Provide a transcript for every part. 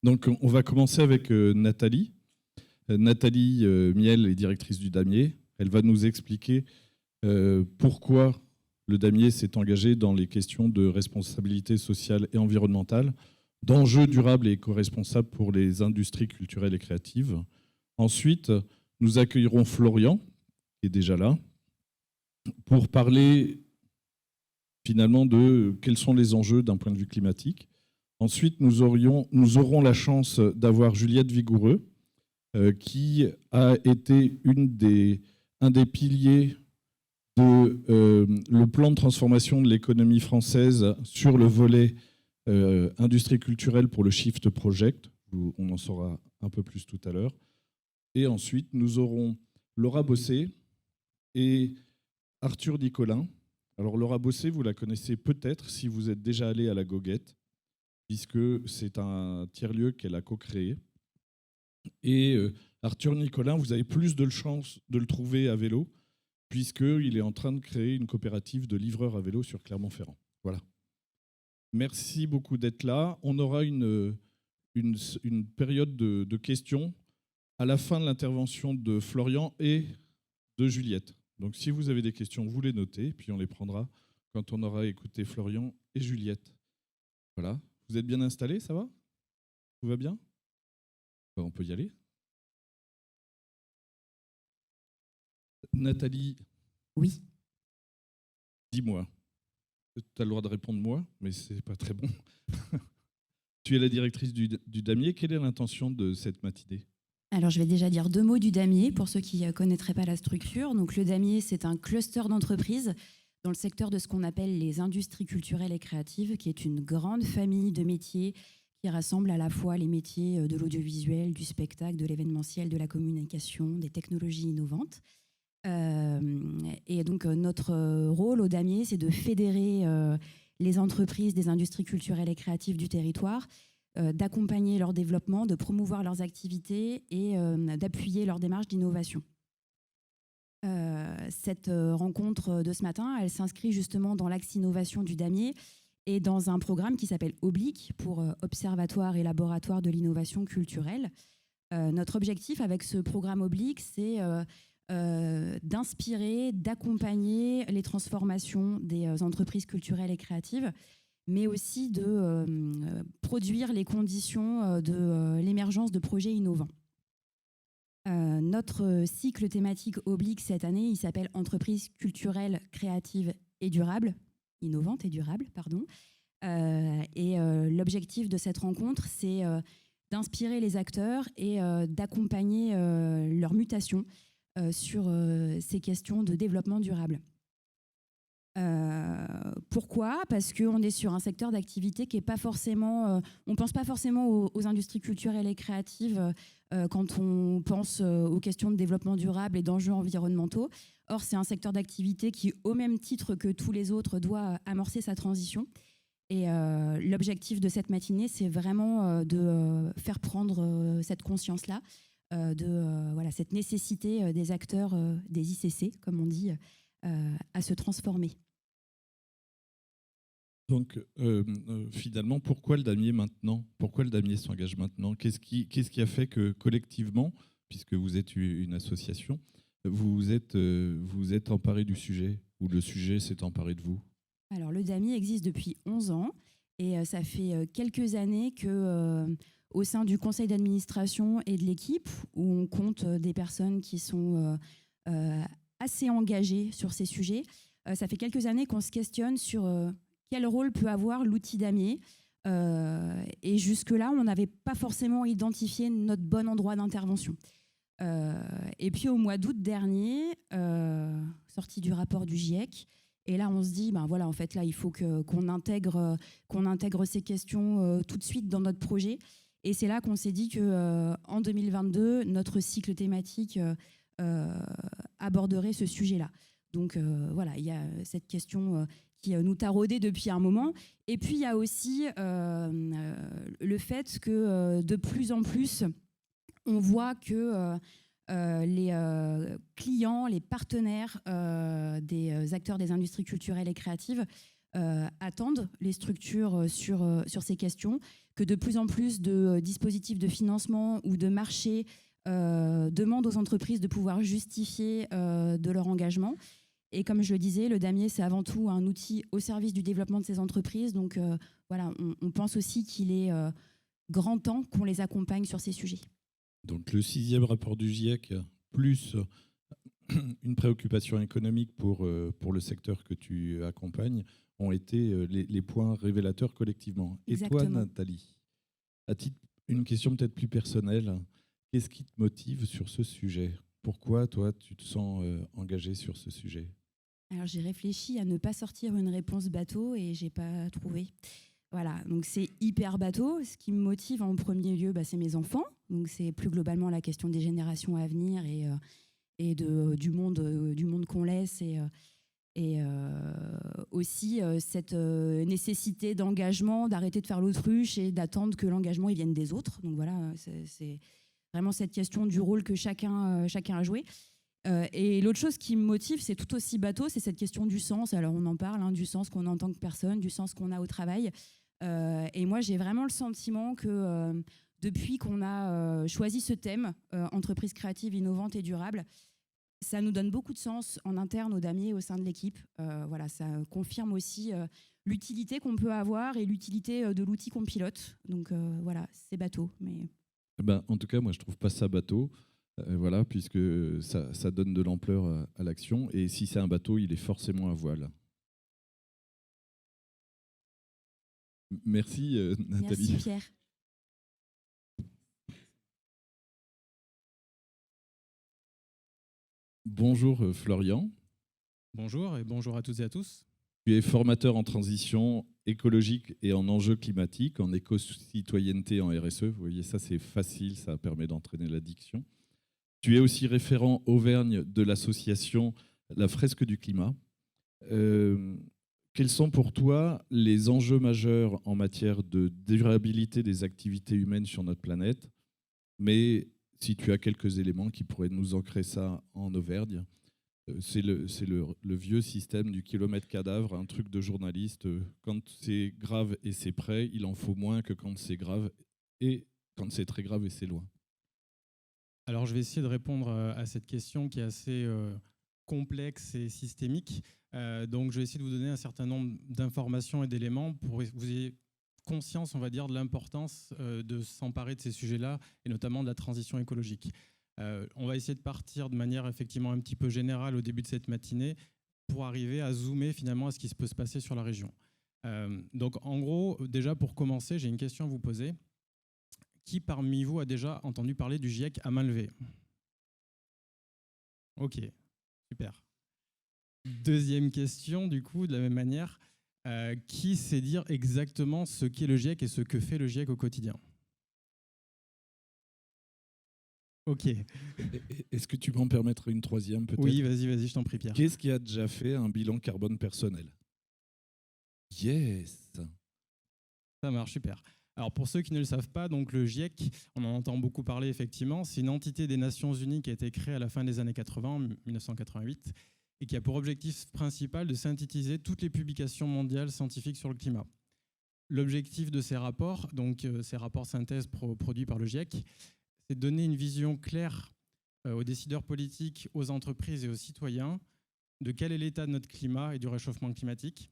Donc, on va commencer avec Nathalie. Nathalie Miel est directrice du Damier. Elle va nous expliquer pourquoi le Damier s'est engagé dans les questions de responsabilité sociale et environnementale, d'enjeux durables et éco-responsables pour les industries culturelles et créatives. Ensuite, nous accueillerons Florian, qui est déjà là, pour parler finalement de quels sont les enjeux d'un point de vue climatique. Ensuite, nous aurons la chance d'avoir Juliette Vigoureux, qui a été un des piliers de le plan de transformation de l'économie française sur le volet industrie culturelle pour le Shift Project. On en saura un peu plus tout à l'heure. Et ensuite, nous aurons Laura Bossé et Arthur Nicolin. Alors Laura Bossé, vous la connaissez peut-être si vous êtes déjà allé à la Goguette, puisque c'est un tiers-lieu qu'elle a co-créé. Et Arthur Nicolin, vous avez plus de chance de le trouver à vélo, puisqu'il est en train de créer une coopérative de livreurs à vélo sur Clermont-Ferrand. Voilà. Merci beaucoup d'être là. On aura une période de questions à la fin de l'intervention de Florian et de Juliette. Donc si vous avez des questions, vous les notez, puis on les prendra quand on aura écouté Florian et Juliette. Voilà. Vous êtes bien installés, ça va? Tout va bien? On peut y aller. Nathalie. Oui. Dis-moi. Tu as le droit de répondre moi, mais c'est pas très bon. Tu es la directrice du Damier. Quelle est l'intention de cette matinée? Alors, je vais déjà dire 2 mots du Damier pour ceux qui ne connaîtraient pas la structure. Donc, le Damier, c'est un cluster d'entreprises dans le secteur de ce qu'on appelle les industries culturelles et créatives, qui est une grande famille de métiers qui rassemble à la fois les métiers de l'audiovisuel, du spectacle, de l'événementiel, de la communication, des technologies innovantes. Et donc, notre rôle au Damier, c'est de fédérer les entreprises des industries culturelles et créatives du territoire, d'accompagner leur développement, de promouvoir leurs activités et d'appuyer leur démarche d'innovation. Cette rencontre de ce matin, elle s'inscrit justement dans l'axe innovation du Damier et dans un programme qui s'appelle Oblique, pour Observatoire et Laboratoire de l'innovation culturelle. Notre objectif avec ce programme Oblique, c'est d'inspirer, d'accompagner les transformations des entreprises culturelles et créatives, mais aussi de produire les conditions de l'émergence de projets innovants. Notre cycle thématique Oblique cette année, il s'appelle Entreprises culturelles, créatives et durables, innovantes et durables, pardon. L'objectif de cette rencontre, c'est d'inspirer les acteurs et d'accompagner leur mutation sur ces questions de développement durable. Pourquoi? Parce qu'on est sur un secteur d'activité qui n'est pas forcément... on ne pense pas forcément aux industries culturelles et créatives quand on pense aux questions de développement durable et d'enjeux environnementaux. Or, c'est un secteur d'activité qui, au même titre que tous les autres, doit amorcer sa transition. Et l'objectif de cette matinée, c'est vraiment de faire prendre cette conscience-là, de cette nécessité des acteurs, des ICC, comme on dit, à se transformer. Donc, finalement, pourquoi le Damier maintenant? Pourquoi le Damier s'engage maintenant? Qu'est-ce qui a fait que, collectivement, puisque vous êtes une association, vous êtes emparé du sujet, ou le sujet s'est emparé de vous? Alors, le Damier existe depuis 11 ans, et ça fait quelques années que, au sein du conseil d'administration et de l'équipe, où on compte des personnes qui sont assez engagées sur ces sujets, ça fait quelques années qu'on se questionne sur quel rôle peut avoir l'outil Damier. Et jusque-là, on n'avait pas forcément identifié notre bon endroit d'intervention. Et puis au mois d'août dernier, sortie du rapport du GIEC, et là on se dit, en fait là il faut qu'on intègre ces questions tout de suite dans notre projet. Et c'est là qu'on s'est dit qu'en 2022, notre cycle thématique aborderait ce sujet-là. Donc il y a cette question qui nous taraudait depuis un moment. Et puis il y a aussi le fait que de plus en plus, on voit que les clients, les partenaires des acteurs des industries culturelles et créatives attendent les structures sur ces questions, que de plus en plus de dispositifs de financement ou de marché demandent aux entreprises de pouvoir justifier de leur engagement. Et comme je le disais, le damier, c'est avant tout un outil au service du développement de ces entreprises. Donc voilà, on pense aussi qu'il est grand temps qu'on les accompagne sur ces sujets. Donc le 6e rapport du GIEC, plus une préoccupation économique pour le secteur que tu accompagnes, ont été les points révélateurs collectivement. Exactement. Et toi, Nathalie, à titre, une question peut-être plus personnelle, qu'est-ce qui te motive sur ce sujet? Pourquoi, toi, tu te sens engagée sur ce sujet? Alors j'ai réfléchi à ne pas sortir une réponse bateau et j'ai pas trouvé. Voilà, donc c'est hyper bateau. Ce qui me motive en premier lieu, c'est mes enfants. Donc c'est plus globalement la question des générations à venir et du monde qu'on laisse et aussi cette nécessité d'engagement, d'arrêter de faire l'autruche et d'attendre que l'engagement il vienne des autres. Donc voilà, c'est vraiment cette question du rôle que chacun a joué. Et l'autre chose qui me motive, c'est tout aussi bateau, c'est cette question du sens. Alors on en parle, du sens qu'on a en tant que personne, du sens qu'on a au travail. Et moi, j'ai vraiment le sentiment que depuis qu'on a choisi ce thème, entreprise créative, innovante et durable, ça nous donne beaucoup de sens en interne au damier, au sein de l'équipe. Voilà, ça confirme aussi l'utilité qu'on peut avoir et l'utilité de l'outil qu'on pilote. Donc voilà, c'est bateau. Mais... En tout cas, moi, je trouve pas ça bateau. Voilà, puisque ça donne de l'ampleur à l'action. Et si c'est un bateau, il est forcément à voile. Merci, Nathalie. Merci, Pierre. Bonjour, Florian. Bonjour et bonjour à toutes et à tous. Tu es formateur en transition écologique et en enjeux climatiques, en éco-citoyenneté, en RSE. Vous voyez, ça, c'est facile, ça permet d'entraîner la diction. Tu es aussi référent Auvergne de l'association La Fresque du Climat. Quels sont pour toi les enjeux majeurs en matière de durabilité des activités humaines sur notre planète? Mais si tu as quelques éléments qui pourraient nous ancrer ça en Auvergne, c'est le vieux système du kilomètre cadavre, un truc de journaliste. Quand c'est grave et c'est près, il en faut moins que quand c'est grave et quand c'est très grave et c'est loin. Alors, je vais essayer de répondre à cette question qui est assez complexe et systémique. Donc, je vais essayer de vous donner un certain nombre d'informations et d'éléments pour que vous ayez conscience, on va dire, de l'importance de s'emparer de ces sujets-là et notamment de la transition écologique. On va essayer de partir de manière effectivement un petit peu générale au début de cette matinée pour arriver à zoomer finalement à ce qui peut se passer sur la région. Donc, en gros, déjà pour commencer, j'ai une question à vous poser. Qui parmi vous a déjà entendu parler du GIEC à main levée? Ok, super. Deuxième question, du coup, de la même manière, qui sait dire exactement ce qu'est le GIEC et ce que fait le GIEC au quotidien? Ok. Est-ce que tu peux en permettre une troisième peut-être? Oui, vas-y, je t'en prie, Pierre. Qu'est-ce qui a déjà fait un bilan carbone personnel? Yes. Ça marche, super. Alors pour ceux qui ne le savent pas, donc le GIEC, on en entend beaucoup parler effectivement, c'est une entité des Nations Unies qui a été créée à la fin des années 80, en 1988, et qui a pour objectif principal de synthétiser toutes les publications mondiales scientifiques sur le climat. L'objectif de ces rapports, donc ces rapports synthèse produits par le GIEC, c'est de donner une vision claire aux décideurs politiques, aux entreprises et aux citoyens de quel est l'état de notre climat et du réchauffement climatique,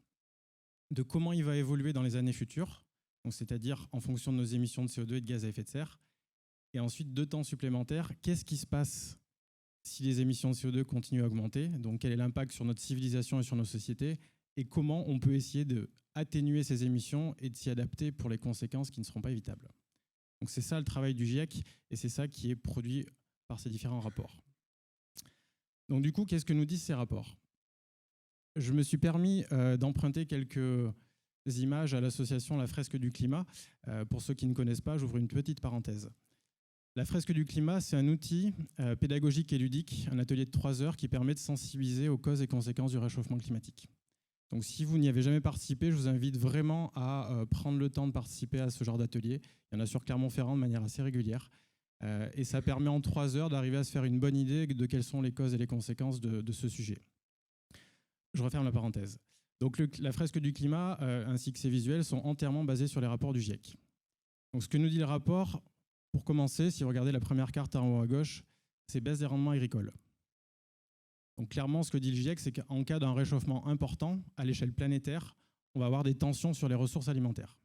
de comment il va évoluer dans les années futures, c'est-à-dire en fonction de nos émissions de CO2 et de gaz à effet de serre. Et ensuite, 2 temps supplémentaires, qu'est-ce qui se passe si les émissions de CO2 continuent à augmenter? Donc, quel est l'impact sur notre civilisation et sur nos sociétés? Et comment on peut essayer d'atténuer ces émissions et de s'y adapter pour les conséquences qui ne seront pas évitables? Donc, c'est ça le travail du GIEC et c'est ça qui est produit par ces différents rapports. Donc, du coup, qu'est-ce que nous disent ces rapports? Je me suis permis d'emprunter quelques images à l'association La Fresque du Climat. Pour ceux qui ne connaissent pas, j'ouvre une petite parenthèse. La Fresque du Climat, c'est un outil pédagogique et ludique, un atelier de 3 heures qui permet de sensibiliser aux causes et conséquences du réchauffement climatique. Donc si vous n'y avez jamais participé, je vous invite vraiment à prendre le temps de participer à ce genre d'atelier. Il y en a sur Clermont-Ferrand de manière assez régulière. Et ça permet en 3 heures d'arriver à se faire une bonne idée de quelles sont les causes et les conséquences de ce sujet. Je referme la parenthèse. Donc la fresque du climat ainsi que ses visuels sont entièrement basés sur les rapports du GIEC. Donc ce que nous dit le rapport, pour commencer, si vous regardez la première carte en haut à gauche, c'est baisse des rendements agricoles. Donc clairement, ce que dit le GIEC, c'est qu'en cas d'un réchauffement important à l'échelle planétaire, on va avoir des tensions sur les ressources alimentaires.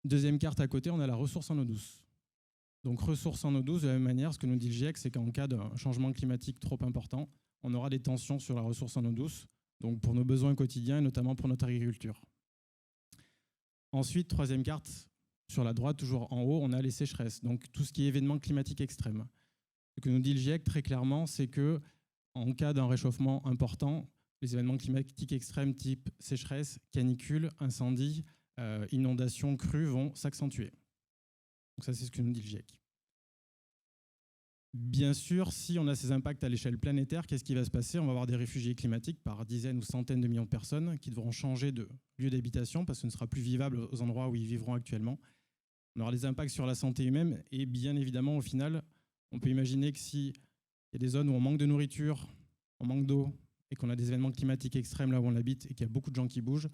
Deuxième carte à côté, on a la ressource en eau douce. Donc ressources en eau douce, de la même manière, ce que nous dit le GIEC, c'est qu'en cas d'un changement climatique trop important, on aura des tensions sur la ressource en eau douce, donc pour nos besoins quotidiens et notamment pour notre agriculture. Ensuite, troisième carte, sur la droite, toujours en haut, on a les sécheresses, donc tout ce qui est événements climatiques extrêmes. Ce que nous dit le GIEC très clairement, c'est que en cas d'un réchauffement important, les événements climatiques extrêmes type sécheresse, canicule, incendie, inondations, crues vont s'accentuer. Donc ça, c'est ce que nous dit le GIEC. Bien sûr, si on a ces impacts à l'échelle planétaire, qu'est-ce qui va se passer? On va avoir des réfugiés climatiques par dizaines ou centaines de millions de personnes qui devront changer de lieu d'habitation parce que ce ne sera plus vivable aux endroits où ils vivront actuellement. On aura des impacts sur la santé humaine et bien évidemment, au final, on peut imaginer que s'il y a des zones où on manque de nourriture, on manque d'eau et qu'on a des événements climatiques extrêmes là où on habite et qu'il y a beaucoup de gens qui bougent,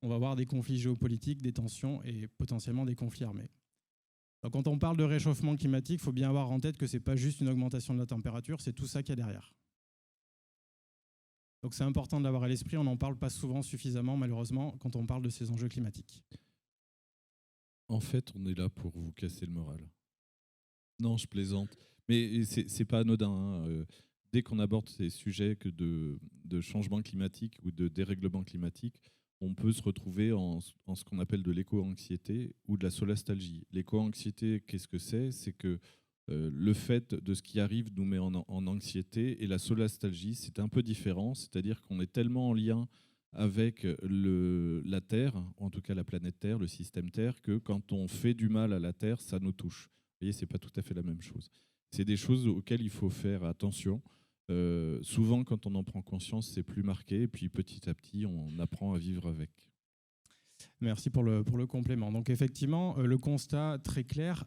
on va avoir des conflits géopolitiques, des tensions et potentiellement des conflits armés. Donc, quand on parle de réchauffement climatique, il faut bien avoir en tête que ce n'est pas juste une augmentation de la température, c'est tout ça qu'il y a derrière. Donc c'est important de l'avoir à l'esprit, on n'en parle pas souvent suffisamment malheureusement quand on parle de ces enjeux climatiques. En fait, on est là pour vous casser le moral. Non, je plaisante. Mais c'est pas anodin. Hein. Dès qu'on aborde ces sujets de changement climatique ou de dérèglement climatique, on peut se retrouver en ce qu'on appelle de l'éco-anxiété ou de la solastalgie. L'éco-anxiété, qu'est-ce que c'est? C'est que le fait de ce qui arrive nous met en anxiété, et la solastalgie, c'est un peu différent, c'est-à-dire qu'on est tellement en lien avec la Terre, en tout cas la planète Terre, le système Terre, que quand on fait du mal à la Terre, ça nous touche. Vous voyez, c'est pas tout à fait la même chose. C'est des choses auxquelles il faut faire attention. Souvent, quand on en prend conscience, c'est plus marqué, et puis petit à petit, on apprend à vivre avec. Merci pour le complément. Donc effectivement, le constat très clair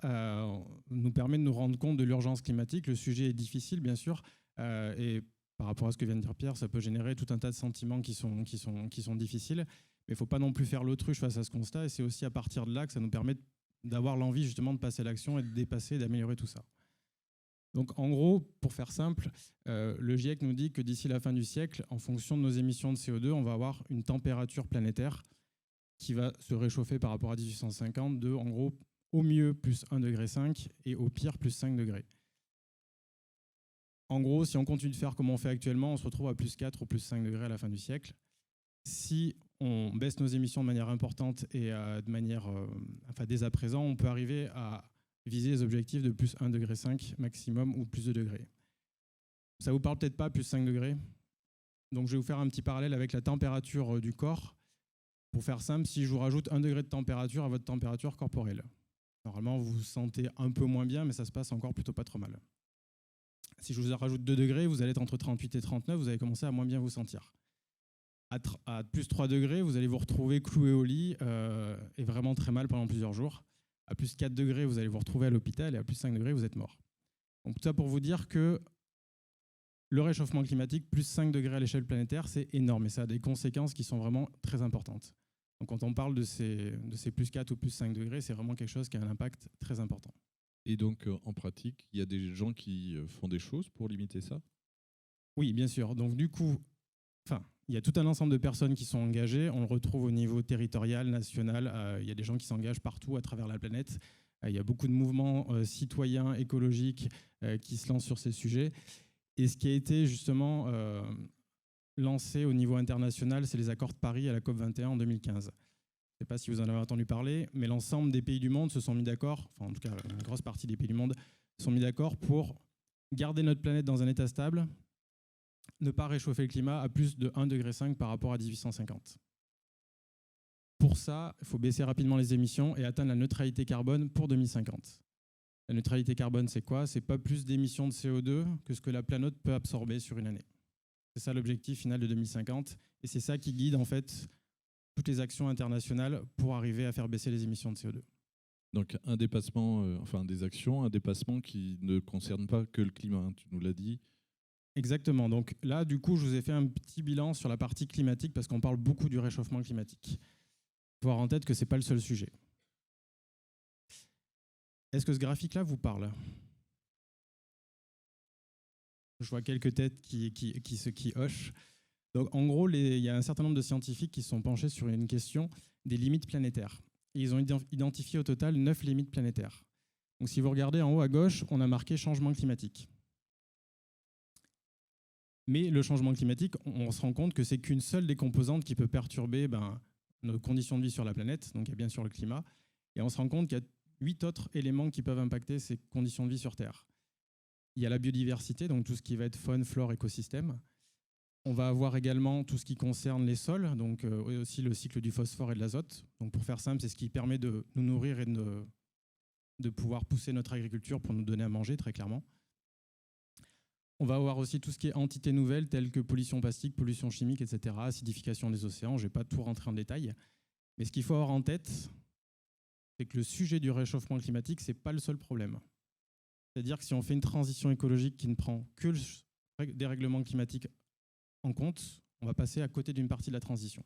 nous permet de nous rendre compte de l'urgence climatique. Le sujet est difficile, bien sûr, et par rapport à ce que vient de dire Pierre, ça peut générer tout un tas de sentiments qui sont difficiles, mais il ne faut pas non plus faire l'autruche face à ce constat, et c'est aussi à partir de là que ça nous permet d'avoir l'envie justement de passer à l'action et de dépasser, d'améliorer tout ça. Donc en gros, pour faire simple, le GIEC nous dit que d'ici la fin du siècle, en fonction de nos émissions de CO2, on va avoir une température planétaire qui va se réchauffer par rapport à 1850 de, en gros, au mieux plus 1,5 degré et au pire plus 5 degrés. En gros, si on continue de faire comme on fait actuellement, on se retrouve à plus 4 ou plus 5 degrés à la fin du siècle. Si on baisse nos émissions de manière importante et de manière, dès à présent, on peut arriver à viser les objectifs de plus 1,5 degré maximum ou plus de degrés. Ça ne vous parle peut-être pas, plus 5 degrés. Donc je vais vous faire un petit parallèle avec la température du corps. Pour faire simple, si je vous rajoute 1 degré de température à votre température corporelle, normalement vous vous sentez un peu moins bien, mais ça se passe encore plutôt pas trop mal. Si je vous rajoute 2 degrés, vous allez être entre 38 et 39, vous allez commencer à moins bien vous sentir. À plus 3 degrés, vous allez vous retrouver cloué au lit et vraiment très mal pendant plusieurs jours. À plus 4 degrés, vous allez vous retrouver à l'hôpital, et à plus 5 degrés, vous êtes mort. Donc tout ça pour vous dire que le réchauffement climatique, plus 5 degrés à l'échelle planétaire, c'est énorme et ça a des conséquences qui sont vraiment très importantes. Donc quand on parle de ces plus 4 ou plus 5 degrés, c'est vraiment quelque chose qui a un impact très important. Et donc en pratique, il y a des gens qui font des choses pour limiter ça? Oui, bien sûr. Donc du coup, il y a tout un ensemble de personnes qui sont engagées. On le retrouve au niveau territorial, national. Il y a des gens qui s'engagent partout à travers la planète. Il y a beaucoup de mouvements citoyens, écologiques qui se lancent sur ces sujets. Et ce qui a été justement lancé au niveau international, c'est les accords de Paris à la COP21 en 2015. Je ne sais pas si vous en avez entendu parler, mais l'ensemble des pays du monde se sont mis d'accord, enfin en tout cas une grosse partie des pays du monde se sont mis d'accord pour garder notre planète dans un état stable, ne pas réchauffer le climat à plus de 1,5 degré par rapport à 1850. Pour ça, il faut baisser rapidement les émissions et atteindre la neutralité carbone pour 2050. La neutralité carbone, c'est quoi? C'est pas plus d'émissions de CO2 que ce que la planète peut absorber sur une année. C'est ça l'objectif final de 2050 et c'est ça qui guide en fait toutes les actions internationales pour arriver à faire baisser les émissions de CO2. Donc un dépassement, des actions, un dépassement qui ne concerne pas que le climat, hein, tu nous l'as dit. Exactement. Donc là, du coup, je vous ai fait un petit bilan sur la partie climatique parce qu'on parle beaucoup du réchauffement climatique. Il faut avoir en tête que ce n'est pas le seul sujet. Est-ce que ce graphique-là vous parle? Je vois quelques têtes qui hochent. Donc, en gros, il y a un certain nombre de scientifiques qui se sont penchés sur une question des limites planétaires. Et ils ont identifié au total 9 limites planétaires. Donc, si vous regardez en haut à gauche, on a marqué changement climatique. Mais le changement climatique, on se rend compte que c'est qu'une seule des composantes qui peut perturber nos conditions de vie sur la planète. Donc, il y a bien sûr le climat. Et on se rend compte qu'il y a 8 autres éléments qui peuvent impacter ces conditions de vie sur Terre. Il y a la biodiversité, donc tout ce qui va être faune, flore, écosystème. On va avoir également tout ce qui concerne les sols, donc aussi le cycle du phosphore et de l'azote. Donc pour faire simple, c'est ce qui permet de nous nourrir et de pouvoir pousser notre agriculture pour nous donner à manger, très clairement. On va avoir aussi tout ce qui est entités nouvelles, telles que pollution plastique, pollution chimique, etc., acidification des océans. Je ne vais pas tout rentrer en détail. Mais ce qu'il faut avoir en tête, c'est que le sujet du réchauffement climatique, ce n'est pas le seul problème. C'est-à-dire que si on fait une transition écologique qui ne prend que le dérèglement climatique en compte, on va passer à côté d'une partie de la transition.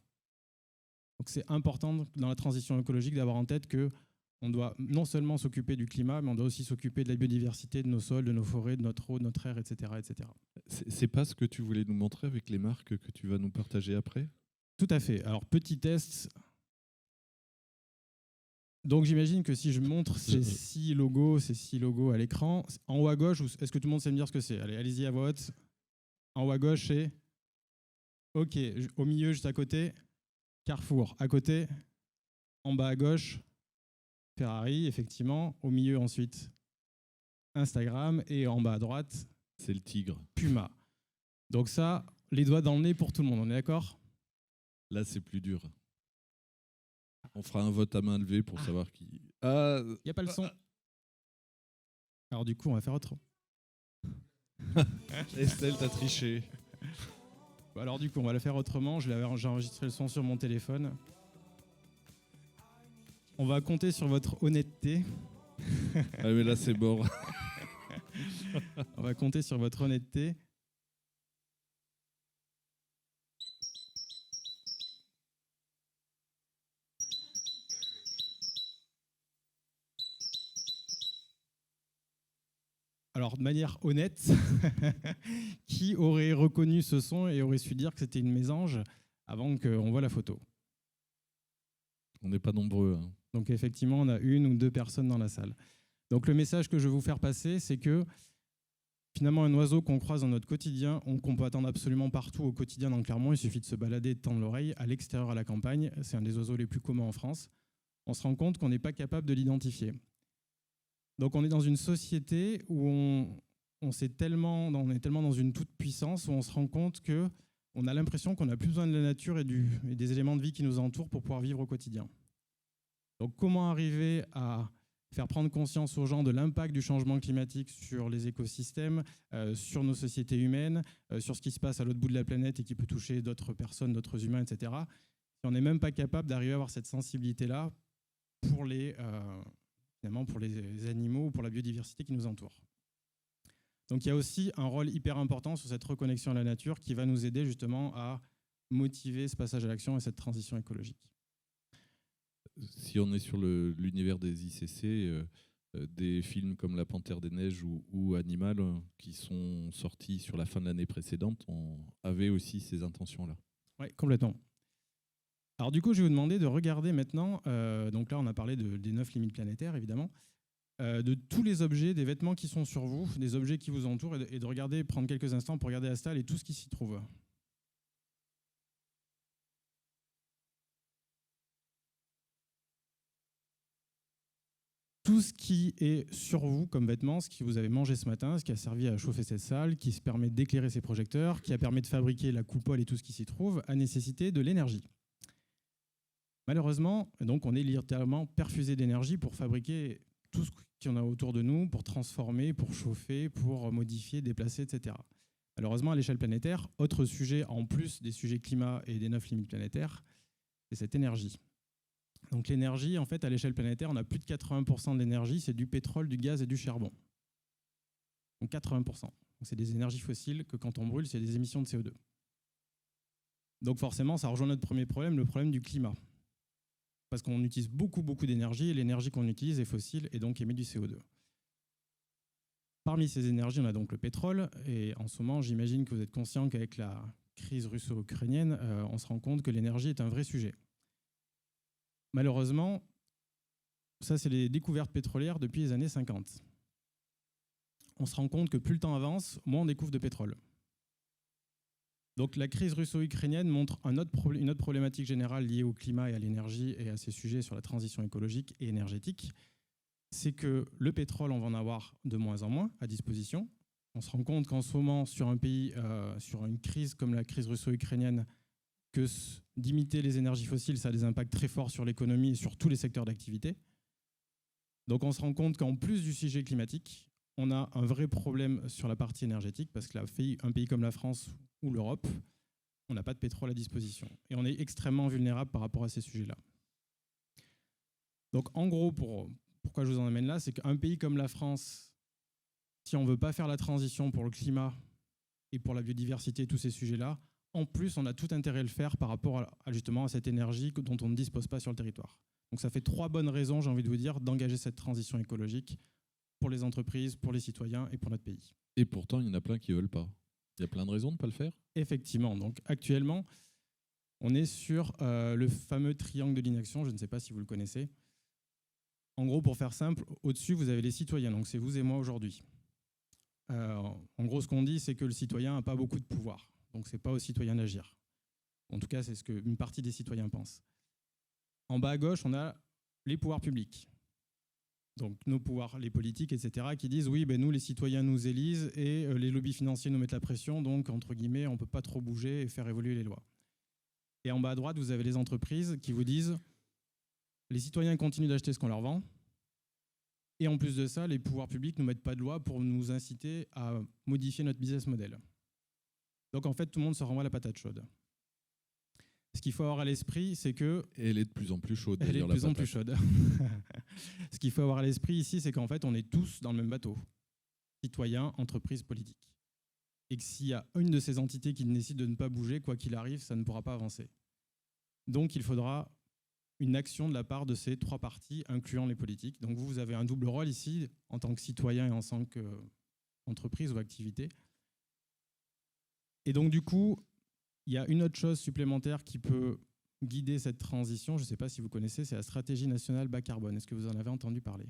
Donc c'est important dans la transition écologique d'avoir en tête qu'on doit non seulement s'occuper du climat, mais on doit aussi s'occuper de la biodiversité, de nos sols, de nos forêts, de notre eau, de notre air, etc., etc. C'est pas ce que tu voulais nous montrer avec les marques que tu vas nous partager après? Tout à fait. Alors, petit test. Donc, j'imagine que si je montre ces 6 logos à l'écran, en haut à gauche, est-ce que tout le monde sait me dire ce que c'est? Allez, allez-y à voix haute. En haut à gauche, c'est... OK. Au milieu, juste à côté, Carrefour. À côté, en bas à gauche, Ferrari, effectivement. Au milieu, ensuite, Instagram. Et en bas à droite, c'est le tigre. Puma. Donc ça, les doigts dans le nez pour tout le monde, on est d'accord? Là, c'est plus dur. On fera un vote à main levée pour savoir qui... Ah, il n'y a pas le son. Alors du coup, on va faire autre. Estelle, t'as triché. Alors du coup, on va le faire autrement. J'ai enregistré le son sur mon téléphone. On va compter sur votre honnêteté. Ah mais là, c'est mort. On va compter sur votre honnêteté. Alors, de manière honnête, qui aurait reconnu ce son et aurait su dire que c'était une mésange avant qu'on voit la photo? On n'est pas nombreux. Hein. Donc, effectivement, on a 1 ou 2 personnes dans la salle. Donc, le message que je vais vous faire passer, c'est que finalement, un oiseau qu'on croise dans notre quotidien, qu'on peut attendre absolument partout au quotidien dans le Clermont, il suffit de se balader et de tendre l'oreille à l'extérieur, à la campagne. C'est un des oiseaux les plus communs en France. On se rend compte qu'on n'est pas capable de l'identifier. Donc on est dans une société où on est tellement dans une toute-puissance, où on se rend compte qu'on a l'impression qu'on n'a plus besoin de la nature et des éléments de vie qui nous entourent pour pouvoir vivre au quotidien. Donc comment arriver à faire prendre conscience aux gens de l'impact du changement climatique sur les écosystèmes, sur nos sociétés humaines, sur ce qui se passe à l'autre bout de la planète et qui peut toucher d'autres personnes, d'autres humains, etc. Si on n'est même pas capable d'arriver à avoir cette sensibilité-là pour les animaux ou pour la biodiversité qui nous entoure. Donc il y a aussi un rôle hyper important sur cette reconnexion à la nature qui va nous aider justement à motiver ce passage à l'action et cette transition écologique. Si on est sur l'univers des ICC, des films comme La Panthère des Neiges ou Animal qui sont sortis sur la fin de l'année précédente, on avait aussi ces intentions-là. Oui, complètement. Alors du coup, je vais vous demander de regarder maintenant, donc là on a parlé des 9 limites planétaires évidemment, de tous les objets, des vêtements qui sont sur vous, des objets qui vous entourent, et de regarder, prendre quelques instants pour regarder la salle et tout ce qui s'y trouve. Tout ce qui est sur vous comme vêtements, ce que vous avez mangé ce matin, ce qui a servi à chauffer cette salle, qui se permet d'éclairer ces projecteurs, qui a permis de fabriquer la coupole et tout ce qui s'y trouve, a nécessité de l'énergie. Malheureusement, donc, on est littéralement perfusé d'énergie pour fabriquer tout ce qu'il y en a autour de nous, pour transformer, pour chauffer, pour modifier, déplacer, etc. Malheureusement, à l'échelle planétaire, autre sujet en plus des sujets climat et des 9 limites planétaires, c'est cette énergie. Donc l'énergie, en fait, à l'échelle planétaire, on a plus de 80% de l'énergie, c'est du pétrole, du gaz et du charbon. Donc 80%. Donc, c'est des énergies fossiles que quand on brûle, c'est des émissions de CO2. Donc forcément, ça rejoint notre premier problème, le problème du climat. Parce qu'on utilise beaucoup d'énergie, et l'énergie qu'on utilise est fossile et donc émet du CO2. Parmi ces énergies, on a donc le pétrole, et en ce moment, j'imagine que vous êtes conscient qu'avec la crise russo-ukrainienne, on se rend compte que l'énergie est un vrai sujet. Malheureusement, ça c'est les découvertes pétrolières depuis les années 50. On se rend compte que plus le temps avance, moins on découvre de pétrole. Donc la crise russo-ukrainienne montre une autre problématique générale liée au climat et à l'énergie et à ces sujets sur la transition écologique et énergétique. C'est que le pétrole, on va en avoir de moins en moins à disposition. On se rend compte qu'en ce moment, sur un pays, sur une crise comme la crise russo-ukrainienne, que d'imiter les énergies fossiles, ça a des impacts très forts sur l'économie et sur tous les secteurs d'activité. Donc on se rend compte qu'en plus du sujet climatique, on a un vrai problème sur la partie énergétique parce que un pays comme la France ou l'Europe, on n'a pas de pétrole à disposition. Et on est extrêmement vulnérable par rapport à ces sujets-là. Donc en gros, pourquoi je vous en amène là, c'est qu'un pays comme la France, si on ne veut pas faire la transition pour le climat et pour la biodiversité et tous ces sujets-là, en plus, on a tout intérêt à le faire par rapport justement à cette énergie dont on ne dispose pas sur le territoire. Donc ça fait 3 bonnes raisons, j'ai envie de vous dire, d'engager cette transition écologique pour les entreprises, pour les citoyens et pour notre pays. Et pourtant, il y en a plein qui ne veulent pas. Il y a plein de raisons de ne pas le faire. Effectivement. Donc actuellement, on est sur le fameux triangle de l'inaction. Je ne sais pas si vous le connaissez. En gros, pour faire simple, au-dessus, vous avez les citoyens. Donc c'est vous et moi aujourd'hui. En gros, ce qu'on dit, c'est que le citoyen n'a pas beaucoup de pouvoir. Donc ce n'est pas aux citoyens d'agir. En tout cas, c'est ce qu'une partie des citoyens pense. En bas à gauche, on a les pouvoirs publics. Donc nos pouvoirs, les politiques, etc., qui disent oui, nous, les citoyens nous élisent et les lobbies financiers nous mettent la pression, donc entre guillemets, on ne peut pas trop bouger et faire évoluer les lois. Et en bas à droite, vous avez les entreprises qui vous disent les citoyens continuent d'acheter ce qu'on leur vend, et en plus de ça, les pouvoirs publics ne nous mettent pas de loi pour nous inciter à modifier notre business model. Donc en fait, tout le monde se renvoie la patate chaude. Ce qu'il faut avoir à l'esprit, c'est que... Et elle est de plus en plus chaude. Elle est de plus en plus chaude. Ce qu'il faut avoir à l'esprit ici, c'est qu'en fait, on est tous dans le même bateau. Citoyens, entreprises, politiques. Et que s'il y a une de ces entités qui décide de ne pas bouger, quoi qu'il arrive, ça ne pourra pas avancer. Donc il faudra une action de la part de ces 3 parties, incluant les politiques. Donc vous avez un double rôle ici, en tant que citoyen et en tant qu'entreprise ou activité. Et donc du coup, il y a une autre chose supplémentaire qui peut guider cette transition, je ne sais pas si vous connaissez, c'est la stratégie nationale bas carbone. Est-ce que vous en avez entendu parler?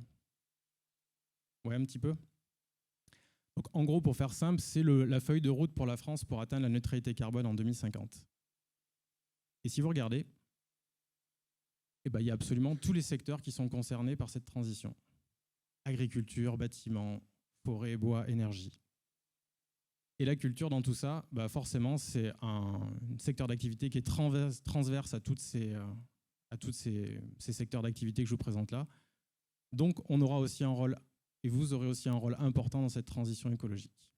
Oui, un petit peu. Donc, en gros, pour faire simple, c'est la feuille de route pour la France pour atteindre la neutralité carbone en 2050. Et si vous regardez, il y a absolument tous les secteurs qui sont concernés par cette transition. Agriculture, bâtiments, forêt, bois, énergie. Et la culture, dans tout ça, forcément, c'est un secteur d'activité qui est transverse à tous ces secteurs d'activité que je vous présente là. Donc, on aura aussi un rôle, et vous aurez aussi un rôle important dans cette transition écologique.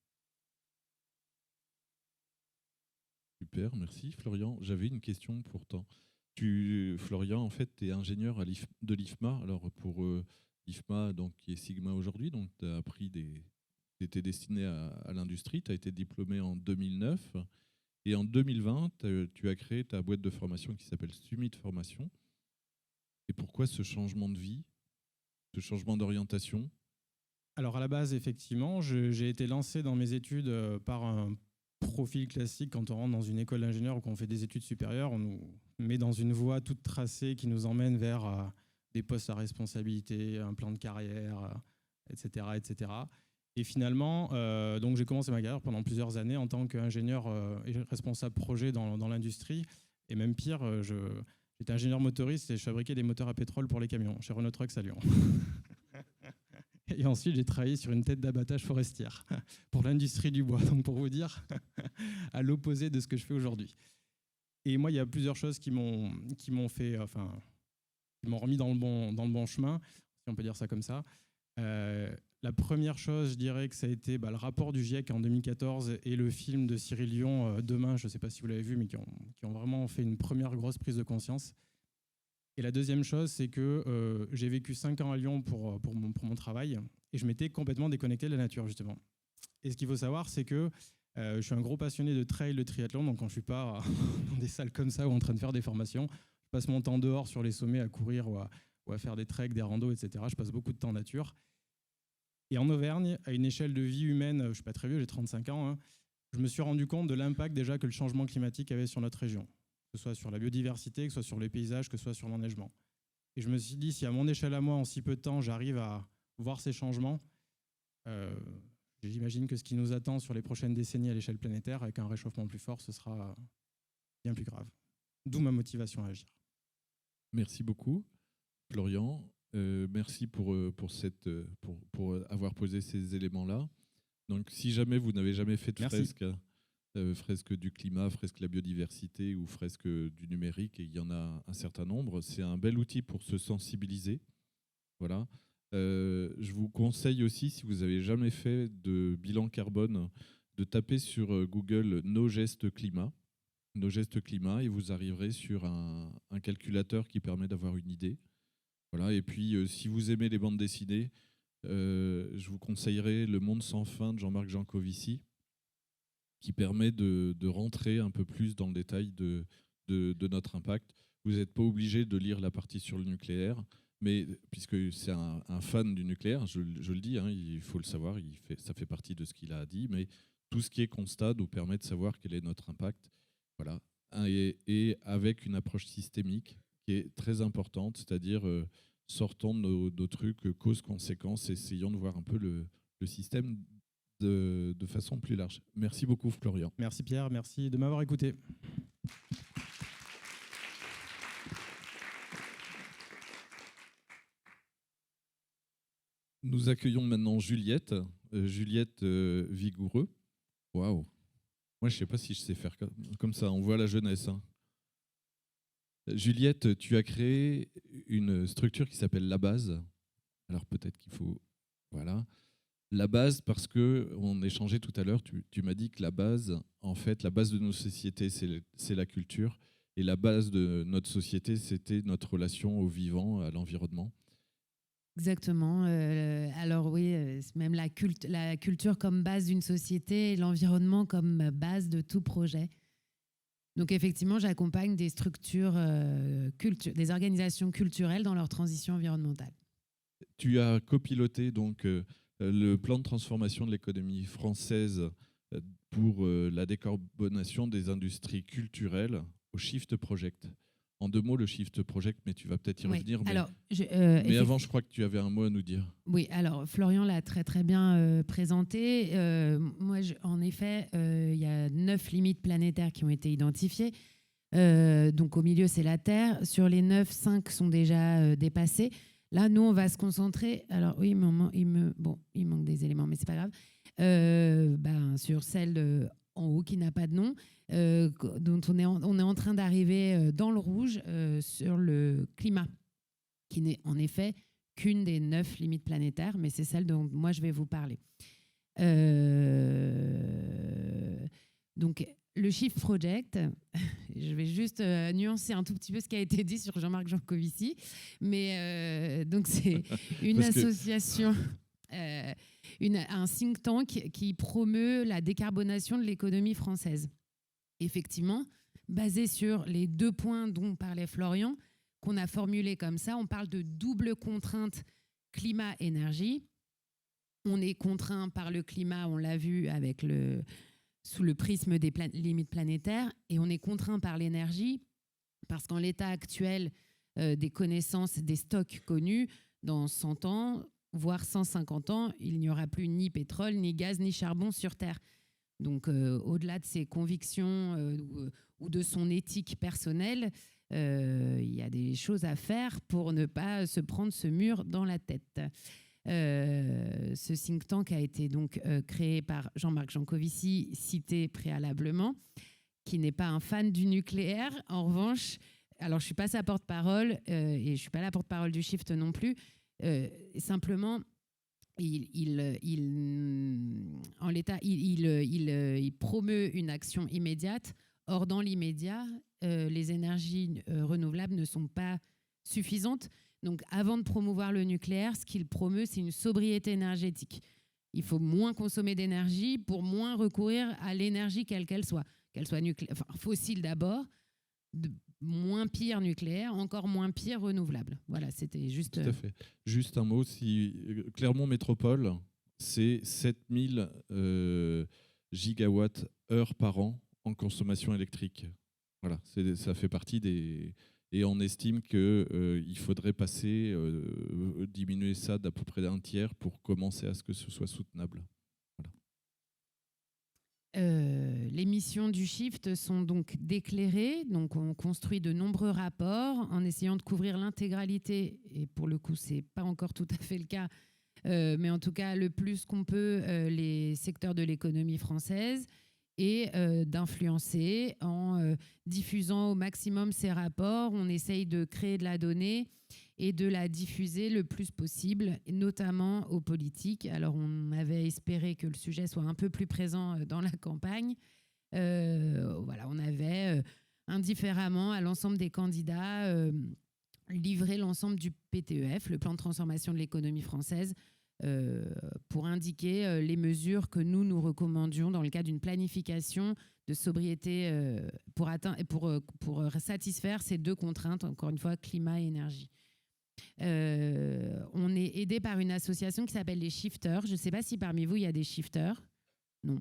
Super, merci Florian. J'avais une question pourtant. Florian, en fait, tu es ingénieur de l'IFMA. Alors, pour l'IFMA, qui est Sigma aujourd'hui, donc tu as appris tu étais destiné à l'industrie, tu as été diplômé en 2009 et en 2020, tu as créé ta boîte de formation qui s'appelle Summit Formation. Et pourquoi ce changement de vie, ce changement d'orientation? Alors à la base, effectivement, j'ai été lancé dans mes études par un profil classique. Quand on rentre dans une école d'ingénieur ou qu'on fait des études supérieures, on nous met dans une voie toute tracée qui nous emmène vers des postes à responsabilité, un plan de carrière, etc., etc. Et finalement, donc j'ai commencé ma carrière pendant plusieurs années en tant qu'ingénieur et responsable projet dans l'industrie. Et même pire, j'étais ingénieur motoriste et je fabriquais des moteurs à pétrole pour les camions chez Renault Trucks à Lyon. Et ensuite, j'ai travaillé sur une tête d'abattage forestière pour l'industrie du bois. Donc pour vous dire, à l'opposé de ce que je fais aujourd'hui. Et moi, il y a plusieurs choses qui m'ont remis dans le bon chemin, si on peut dire ça comme ça. La première chose, je dirais que ça a été le rapport du GIEC en 2014 et le film de Cyril Dion, Demain, je ne sais pas si vous l'avez vu, mais qui ont vraiment fait une première grosse prise de conscience. Et la deuxième chose, c'est que j'ai vécu 5 ans à Lyon pour mon travail et je m'étais complètement déconnecté de la nature, justement. Et ce qu'il faut savoir, c'est que je suis un gros passionné de trail, de triathlon. Donc, quand je ne suis pas dans des salles comme ça ou en train de faire des formations, je passe mon temps dehors sur les sommets à courir ou à faire des treks, des randos, etc. Je passe beaucoup de temps en nature. Et en Auvergne, à une échelle de vie humaine, je ne suis pas très vieux, j'ai 35 ans, je me suis rendu compte de l'impact déjà que le changement climatique avait sur notre région, que ce soit sur la biodiversité, que ce soit sur les paysages, que ce soit sur l'enneigement. Et je me suis dit, si à mon échelle à moi, en si peu de temps, j'arrive à voir ces changements, j'imagine que ce qui nous attend sur les prochaines décennies à l'échelle planétaire, avec un réchauffement plus fort, ce sera bien plus grave. D'où ma motivation à agir. Merci beaucoup, Florian. Merci pour avoir posé ces éléments-là. Donc, si jamais vous n'avez jamais fait de fresque du climat, fresque de la biodiversité ou fresque du numérique, et il y en a un certain nombre, c'est un bel outil pour se sensibiliser. Voilà. Je vous conseille aussi, si vous n'avez jamais fait de bilan carbone, de taper sur Google Nos gestes climat, et vous arriverez sur un calculateur qui permet d'avoir une idée. Voilà. Et puis, si vous aimez les bandes dessinées, je vous conseillerais Le Monde sans fin de Jean-Marc Jancovici, qui permet de rentrer un peu plus dans le détail de notre impact. Vous n'êtes pas obligé de lire la partie sur le nucléaire, mais puisque c'est un fan du nucléaire, je le dis, il faut le savoir, ça fait partie de ce qu'il a dit, mais tout ce qui est constat nous permet de savoir quel est notre impact. Voilà. Et avec une approche systémique qui est très importante, c'est-à-dire sortons de nos trucs cause-conséquence, essayons de voir un peu le système de façon plus large. Merci beaucoup, Florian. Merci Pierre, merci de m'avoir écouté. Nous accueillons maintenant Juliette Vigoureux. Waouh! Moi, je ne sais pas si je sais faire comme ça. On voit la jeunesse. Juliette, tu as créé une structure qui s'appelle La Base. Alors peut-être qu'il faut... Voilà. La base, parce qu'on échangeait tout à l'heure, tu m'as dit que la base, en fait, la base de nos sociétés, c'est la culture. Et la base de notre société, c'était notre relation au vivant, à l'environnement. Exactement. Alors oui, même la culture comme base d'une société, et l'environnement comme base de tout projet. Donc effectivement, j'accompagne des structures, des organisations culturelles dans leur transition environnementale. Tu as copiloté donc le plan de transformation de l'économie française pour la décarbonation des industries culturelles au Shift Project. En 2 mots, le Shift Project, mais tu vas peut-être y revenir. Mais, alors, mais avant, je crois que tu avais un mot à nous dire. Oui, alors Florian l'a très très bien présenté. Moi, en effet, il y a 9 limites planétaires qui ont été identifiées. Donc au milieu, c'est la Terre. Sur les 9, 5 sont déjà dépassées. Là, nous, on va se concentrer. Alors oui, il manque des éléments, mais c'est pas grave. Sur celle en haut qui n'a pas de nom, dont on est en train d'arriver dans le rouge sur le climat, qui n'est en effet qu'une des 9 limites planétaires, mais c'est celle dont moi je vais vous parler. Donc le Shift Project, je vais juste nuancer un tout petit peu ce qui a été dit sur Jean-Marc Jancovici, mais donc c'est une association, un think tank qui promeut la décarbonation de l'économie française. Effectivement, basé sur les 2 points dont parlait Florian, qu'on a formulés comme ça, on parle de double contrainte climat-énergie. On est contraint par le climat, on l'a vu sous le prisme des limites planétaires, et on est contraint par l'énergie parce qu'en l'état actuel des connaissances, des stocks connus, dans 100 ans, voire 150 ans, il n'y aura plus ni pétrole, ni gaz, ni charbon sur Terre. Donc, au-delà de ses convictions ou de son éthique personnelle, il y a des choses à faire pour ne pas se prendre ce mur dans la tête. Ce think tank a été donc créé par Jean-Marc Jancovici, cité préalablement, qui n'est pas un fan du nucléaire. En revanche, alors je ne suis pas sa porte-parole et je ne suis pas la porte-parole du Shift non plus. Simplement, en l'état, il promeut une action immédiate. Or, dans l'immédiat, les énergies renouvelables ne sont pas suffisantes. Donc, avant de promouvoir le nucléaire, ce qu'il promeut, c'est une sobriété énergétique. Il faut moins consommer d'énergie pour moins recourir à l'énergie quelle qu'elle soit nucléaire, enfin, fossile d'abord, moins pire nucléaire, encore moins pire renouvelable. Voilà, c'était juste... Tout à fait. Juste un mot, si Clermont Métropole, c'est 7000 gigawatts-heure par an en consommation électrique. Voilà, ça fait partie des... Et on estime qu'il faudrait diminuer ça d'à peu près d'un tiers pour commencer à ce que ce soit soutenable. Voilà. Les missions du Shift sont donc d'éclairer. Donc on construit de nombreux rapports en essayant de couvrir l'intégralité. Et pour le coup, ce n'est pas encore tout à fait le cas, mais en tout cas le plus qu'on peut les secteurs de l'économie française, et d'influencer en diffusant au maximum ces rapports. On essaye de créer de la donnée et de la diffuser le plus possible, notamment aux politiques. Alors, on avait espéré que le sujet soit un peu plus présent dans la campagne. Voilà, on avait indifféremment à l'ensemble des candidats livré l'ensemble du PTEF, le plan de transformation de l'économie française, pour indiquer les mesures que nous recommandions dans le cadre d'une planification de sobriété pour satisfaire ces deux contraintes, encore une fois, climat et énergie. On est aidé par une association qui s'appelle les Shifters. Je ne sais pas si parmi vous, il y a des shifters. Non.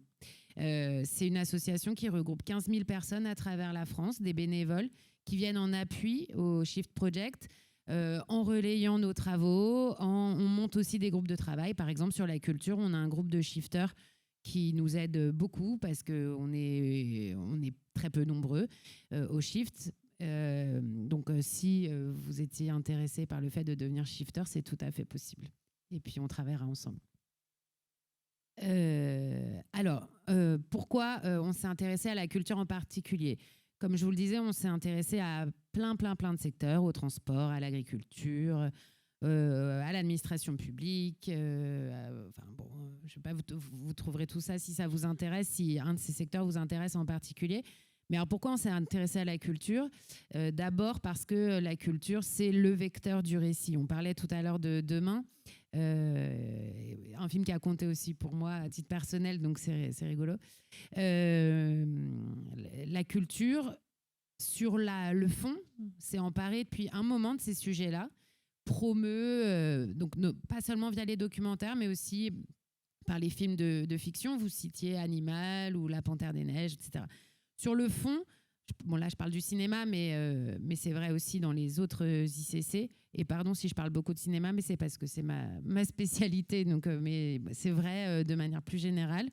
C'est une association qui regroupe 15 000 personnes à travers la France, des bénévoles qui viennent en appui au Shift Project, en relayant nos travaux. On monte aussi des groupes de travail. Par exemple, sur la culture, on a un groupe de shifters qui nous aide beaucoup parce qu'on est très peu nombreux au Shift. Donc, si vous étiez intéressé par le fait de devenir shifter, c'est tout à fait possible. Et puis, on travaillera ensemble. Alors, pourquoi on s'est intéressé à la culture en particulier ? Comme je vous le disais, on s'est intéressé à plein de secteurs, au transport, à l'agriculture, à l'administration publique. Enfin, bon, je sais pas, vous trouverez tout ça si ça vous intéresse, si un de ces secteurs vous intéresse en particulier. Mais alors pourquoi on s'est intéressé à la culture ? D'abord parce que la culture, c'est le vecteur du récit. On parlait tout à l'heure de Demain, un film qui a compté aussi pour moi à titre personnel, donc c'est rigolo. La culture, sur le fond, s'est emparée depuis un moment de ces sujets-là, promeut, donc pas seulement via les documentaires, mais aussi par les films de fiction. Vous citiez Animal ou La Panthère des Neiges, etc. Sur le fond, bon là je parle du cinéma, mais c'est vrai aussi dans les autres ICC. Et pardon si je parle beaucoup de cinéma, mais c'est parce que c'est ma spécialité. Donc, mais c'est vrai de manière plus générale.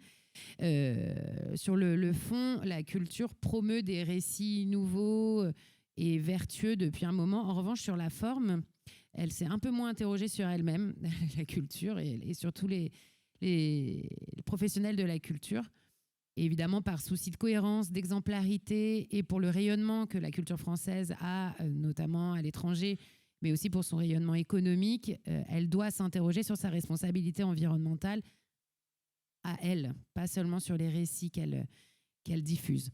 Sur le fond, la culture promeut des récits nouveaux et vertueux depuis un moment. En revanche, sur la forme, elle s'est un peu moins interrogée sur elle-même, la culture, et surtout les professionnels de la culture. Et évidemment, par souci de cohérence, d'exemplarité et pour le rayonnement que la culture française a, notamment à l'étranger, mais aussi pour son rayonnement économique, elle doit s'interroger sur sa responsabilité environnementale à elle, pas seulement sur les récits qu'elle diffuse.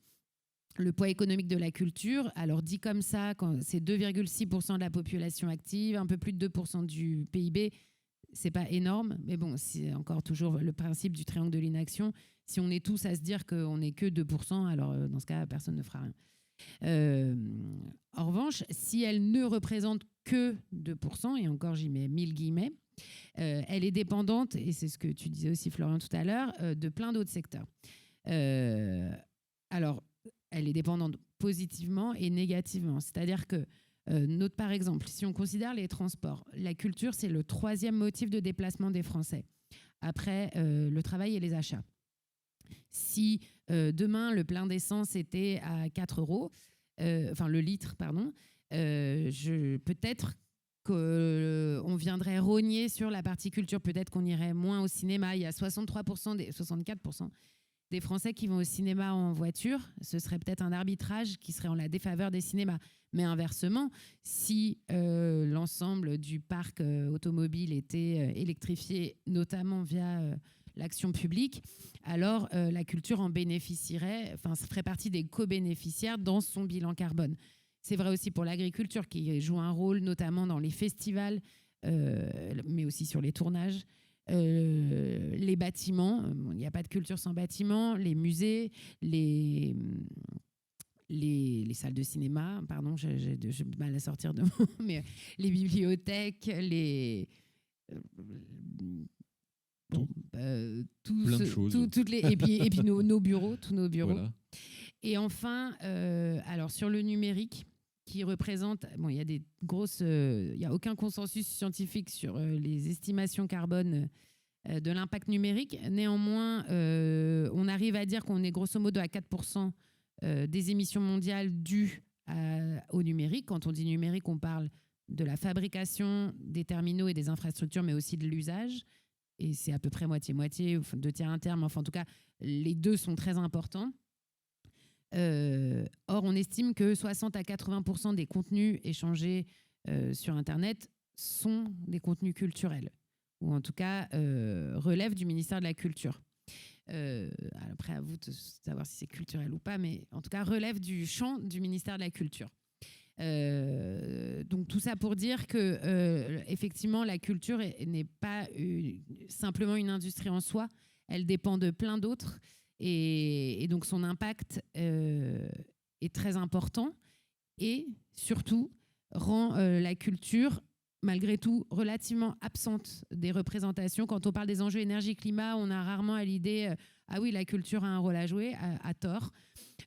Le poids économique de la culture, alors dit comme ça, c'est 2,6% de la population active, un peu plus de 2% du PIB. C'est pas énorme, mais bon, c'est encore toujours le principe du triangle de l'inaction. Si on est tous à se dire qu'on n'est que 2%, alors dans ce cas, personne ne fera rien. En revanche, si elle ne représente que 2%, et encore j'y mets 1000 guillemets, elle est dépendante, et c'est ce que tu disais aussi Florian tout à l'heure, de plein d'autres secteurs. Alors, elle est dépendante positivement et négativement. C'est-à-dire que par exemple, si on considère les transports, la culture, c'est le 3e motif de déplacement des Français, après le travail et les achats. Si demain, le plein d'essence était à 4 €, enfin le litre, pardon, peut-être qu'on viendrait rogner sur la partie culture, peut-être qu'on irait moins au cinéma. Il y a 64% des Français qui vont au cinéma en voiture. Ce serait peut-être un arbitrage qui serait en la défaveur des cinémas. Mais inversement, si l'ensemble du parc automobile était électrifié, notamment via l'action publique, alors la culture en bénéficierait, enfin, ça ferait partie des co-bénéficiaires dans son bilan carbone. C'est vrai aussi pour l'agriculture qui joue un rôle notamment dans les festivals, mais aussi sur les tournages. Les les bâtiments, il n'y a pas de culture sans bâtiments, les musées, les salles de cinéma, pardon, j'ai du mal à sortir de mots, mais les bibliothèques, plein de choses. Et puis nos bureaux, tous nos bureaux. Voilà. Et enfin, alors sur le numérique, qui représente, il y a des grosses, il n'y a aucun consensus scientifique sur les estimations carbone de l'impact numérique. Néanmoins, on arrive à dire qu'on est grosso modo à 4% des émissions mondiales dues au numérique. Quand on dit numérique, on parle de la fabrication des terminaux et des infrastructures, mais aussi de l'usage. Et c'est à peu près moitié-moitié, 2 tiers, 1 tiers, mais enfin, en tout cas, les deux sont très importants. Or, on estime que 60 à 80% des contenus échangés sur Internet sont des contenus culturels, ou en tout cas relèvent du ministère de la Culture. Après, à vous de savoir si c'est culturel ou pas, mais en tout cas relève du champ du ministère de la Culture. Donc tout ça pour dire que effectivement la culture n'est pas simplement une industrie en soi, elle dépend de plein d'autres et donc son impact est très important et surtout rend la culture malgré tout relativement absente des représentations. Quand on parle des enjeux énergie-climat, on a rarement à l'idée ah oui, la culture a un rôle à jouer, à tort.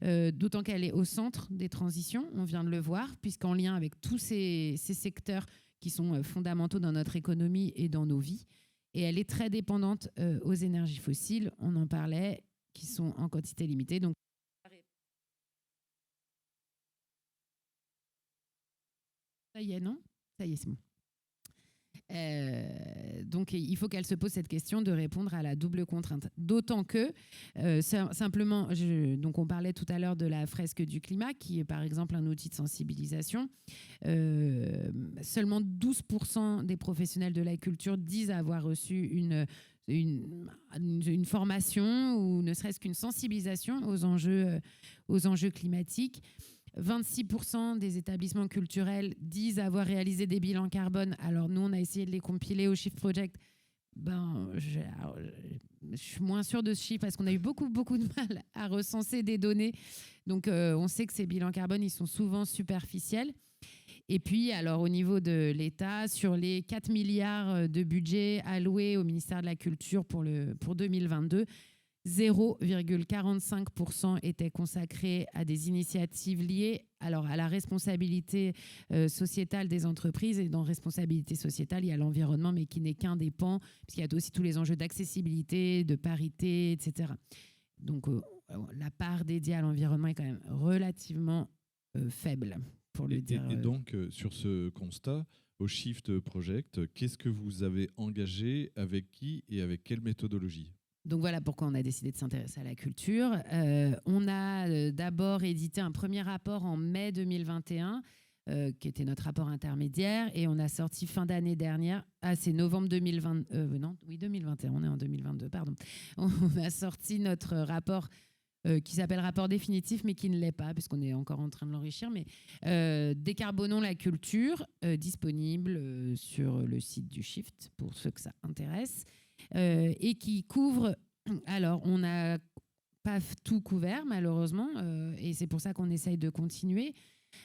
D'autant qu'elle est au centre des transitions, on vient de le voir, puisqu'en lien avec tous ces secteurs qui sont fondamentaux dans notre économie et dans nos vies. Et elle est très dépendante aux énergies fossiles, on en parlait, qui sont en quantité limitée. Donc, ça y est, non ? Ça y est, c'est bon. Donc il faut qu'elle se pose cette question de répondre à la double contrainte. D'autant que, simplement, donc on parlait tout à l'heure de la fresque du climat, qui est par exemple un outil de sensibilisation. Seulement 12% des professionnels de la culture disent avoir reçu une formation ou ne serait-ce qu'une sensibilisation aux enjeux climatiques. 26% des établissements culturels disent avoir réalisé des bilans carbone. Alors nous, on a essayé de les compiler au Shift Project. Je suis moins sûre de ce chiffre parce qu'on a eu beaucoup de mal à recenser des données. Donc on sait que ces bilans carbone, ils sont souvent superficiels. Et puis, alors au niveau de l'État, sur les 4 milliards de budget alloués au ministère de la Culture pour 2022, 0,45% étaient consacrés à des initiatives liées à la responsabilité sociétale des entreprises. Et dans responsabilité sociétale, il y a l'environnement, mais qui n'est qu'un des pans, puisqu'il y a aussi tous les enjeux d'accessibilité, de parité, etc. Donc, la part dédiée à l'environnement est quand même relativement faible, pour le dire. Et donc, sur ce constat, au Shift Project, qu'est-ce que vous avez engagé, avec qui et avec quelle méthodologie ? Donc voilà pourquoi on a décidé de s'intéresser à la culture. On a d'abord édité un premier rapport en mai 2021, qui était notre rapport intermédiaire, et on a sorti fin d'année dernière, c'est novembre 2020, 2021, on est en 2022, pardon. On a sorti notre rapport qui s'appelle rapport définitif, mais qui ne l'est pas, puisqu'on est encore en train de l'enrichir, mais Décarbonons la culture, disponible sur le site du Shift, pour ceux que ça intéresse. Et qui couvre, alors on n'a pas tout couvert malheureusement, et c'est pour ça qu'on essaye de continuer,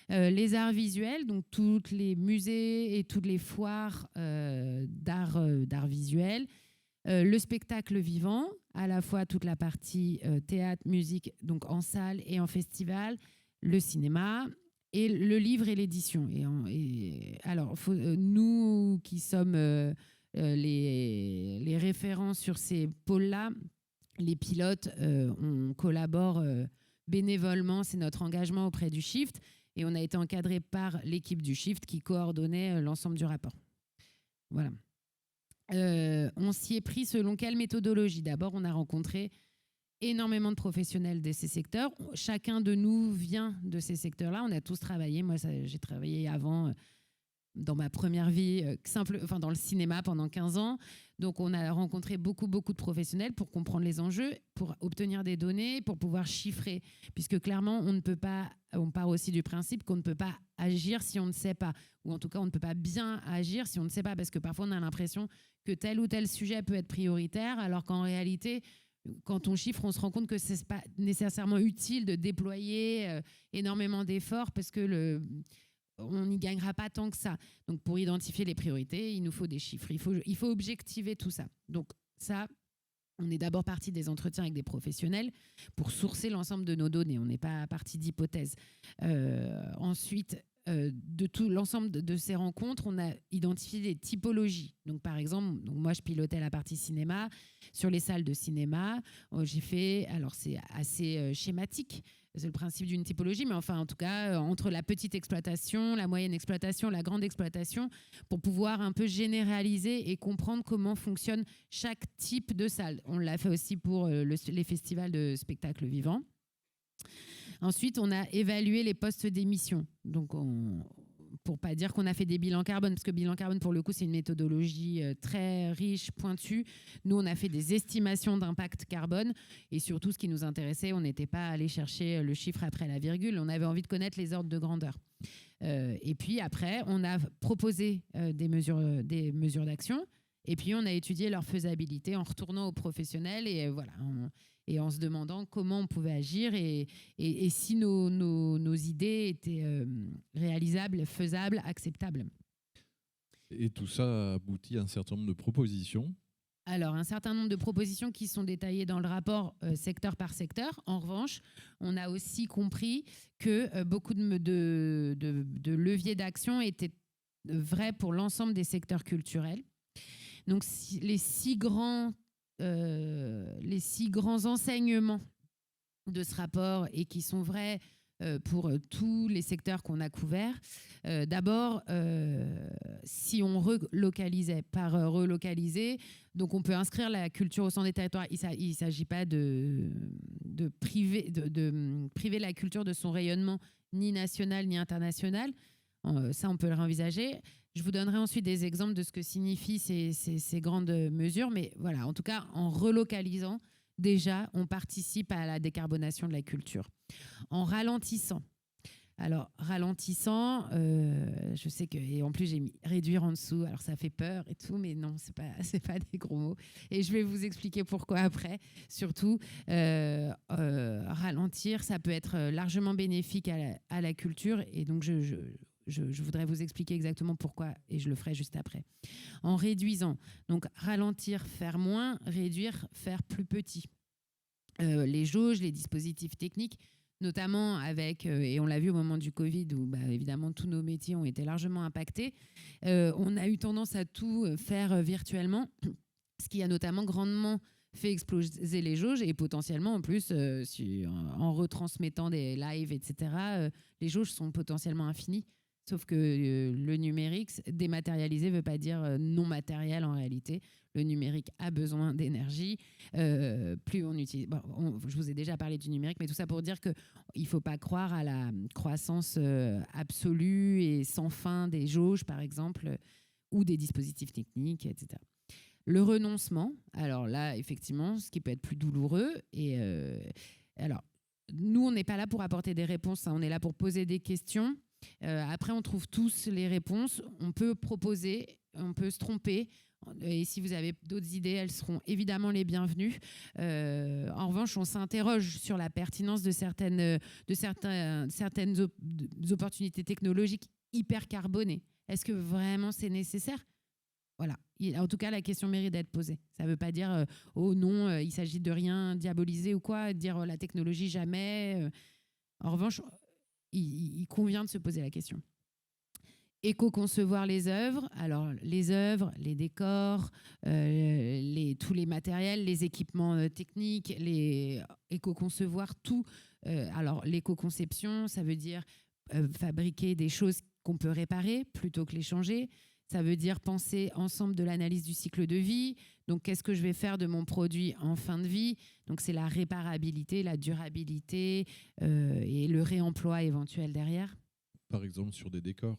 les arts visuels, donc tous les musées et toutes les foires d'art visuel, le spectacle vivant, à la fois toute la partie théâtre, musique, donc en salle et en festival, le cinéma, et le livre et l'édition. Alors, nous qui sommes... les référents sur ces pôles-là, les pilotes, on collabore bénévolement, c'est notre engagement auprès du Shift, et on a été encadré par l'équipe du Shift qui coordonnait l'ensemble du rapport. Voilà. On s'y est pris selon quelle méthodologie ? D'abord, on a rencontré énormément de professionnels de ces secteurs. Chacun de nous vient de ces secteurs-là. On a tous travaillé. Moi, j'ai travaillé avant... dans ma première vie, dans le cinéma pendant 15 ans. Donc, on a rencontré beaucoup de professionnels pour comprendre les enjeux, pour obtenir des données, pour pouvoir chiffrer. Puisque clairement, on part aussi du principe qu'on ne peut pas agir si on ne sait pas. Ou en tout cas, on ne peut pas bien agir si on ne sait pas, parce que parfois, on a l'impression que tel ou tel sujet peut être prioritaire, alors qu'en réalité, quand on chiffre, on se rend compte que ce n'est pas nécessairement utile de déployer énormément d'efforts, parce que on n'y gagnera pas tant que ça. Donc, pour identifier les priorités, il nous faut des chiffres. Il faut objectiver tout ça. Donc, ça, on est d'abord parti des entretiens avec des professionnels pour sourcer l'ensemble de nos données. On n'est pas parti d'hypothèses. Ensuite, de tout l'ensemble de ces rencontres, on a identifié des typologies. Donc, par exemple, moi, je pilotais la partie cinéma. Sur les salles de cinéma, j'ai fait... Alors, c'est assez schématique. C'est le principe d'une typologie, mais enfin, en tout cas, entre la petite exploitation, la moyenne exploitation, la grande exploitation, pour pouvoir un peu généraliser et comprendre comment fonctionne chaque type de salle. On l'a fait aussi pour les festivals de spectacles vivants. Ensuite, on a évalué les postes d'émission. Donc, pour pas dire qu'on a fait des bilans carbone, parce que bilan carbone, pour le coup, c'est une méthodologie très riche, pointue. Nous, on a fait des estimations d'impact carbone. Et surtout, ce qui nous intéressait, on n'était pas allé chercher le chiffre après la virgule. On avait envie de connaître les ordres de grandeur. Et puis après, on a proposé des mesures d'action. Et puis, on a étudié leur faisabilité en retournant aux professionnels et voilà, et en se demandant comment on pouvait agir et si nos idées étaient réalisables, faisables, acceptables. Et tout ça a abouti à un certain nombre de propositions. Alors, un certain nombre de propositions qui sont détaillées dans le rapport secteur par secteur. En revanche, on a aussi compris que beaucoup de leviers d'action étaient vrais pour l'ensemble des secteurs culturels. Donc, les six grands enseignements de ce rapport et qui sont vrais pour tous les secteurs qu'on a couverts. D'abord, si on relocalisait, donc on peut inscrire la culture au centre des territoires. Il ne s'agit pas de priver la culture de son rayonnement ni national ni international. Ça, on peut le réenvisager. Je vous donnerai ensuite des exemples de ce que signifient ces grandes mesures. Mais voilà, en tout cas, en relocalisant, déjà, on participe à la décarbonation de la culture. En ralentissant. Alors, je sais que... Et en plus, j'ai mis réduire en dessous. Alors, ça fait peur et tout, mais non, c'est pas des gros mots. Et je vais vous expliquer pourquoi après. Surtout, ralentir, ça peut être largement bénéfique à la culture. Et donc, je voudrais vous expliquer exactement pourquoi et je le ferai juste après. En réduisant, donc ralentir, faire moins, réduire, faire plus petit. Les jauges, les dispositifs techniques, notamment avec, et on l'a vu au moment du Covid où évidemment tous nos métiers ont été largement impactés, on a eu tendance à tout faire virtuellement, ce qui a notamment grandement fait exploser les jauges et potentiellement en plus en retransmettant des lives, etc., les jauges sont potentiellement infinies. Sauf que le numérique, dématérialisé ne veut pas dire non matériel en réalité. Le numérique a besoin d'énergie. Plus on utilise... je vous ai déjà parlé du numérique, mais tout ça pour dire qu'il ne faut pas croire à la croissance absolue et sans fin des jauges, par exemple, ou des dispositifs techniques, etc. Le renoncement, alors là, effectivement, ce qui peut être plus douloureux. Alors, nous, on n'est pas là pour apporter des réponses, hein, on est là pour poser des questions. Après, on trouve tous les réponses. On peut proposer, on peut se tromper. Et si vous avez d'autres idées, elles seront évidemment les bienvenues. En revanche, on s'interroge sur la pertinence de certaines opportunités technologiques hyper carbonées. Est-ce que vraiment c'est nécessaire ? Voilà. En tout cas, la question mérite d'être posée. Ça ne veut pas dire oh non, il s'agit de rien diaboliser ou quoi, dire la technologie jamais. En revanche, il convient de se poser la question. Éco-concevoir les œuvres. Alors, les œuvres, les décors, tous les matériels, les équipements techniques, éco-concevoir tout. Alors, l'éco-conception, ça veut dire fabriquer des choses qu'on peut réparer plutôt que les changer. Ça veut dire penser ensemble de l'analyse du cycle de vie. Donc, qu'est-ce que je vais faire de mon produit en fin de vie ? Donc, c'est la réparabilité, la durabilité et le réemploi éventuel derrière. Par exemple, sur des décors.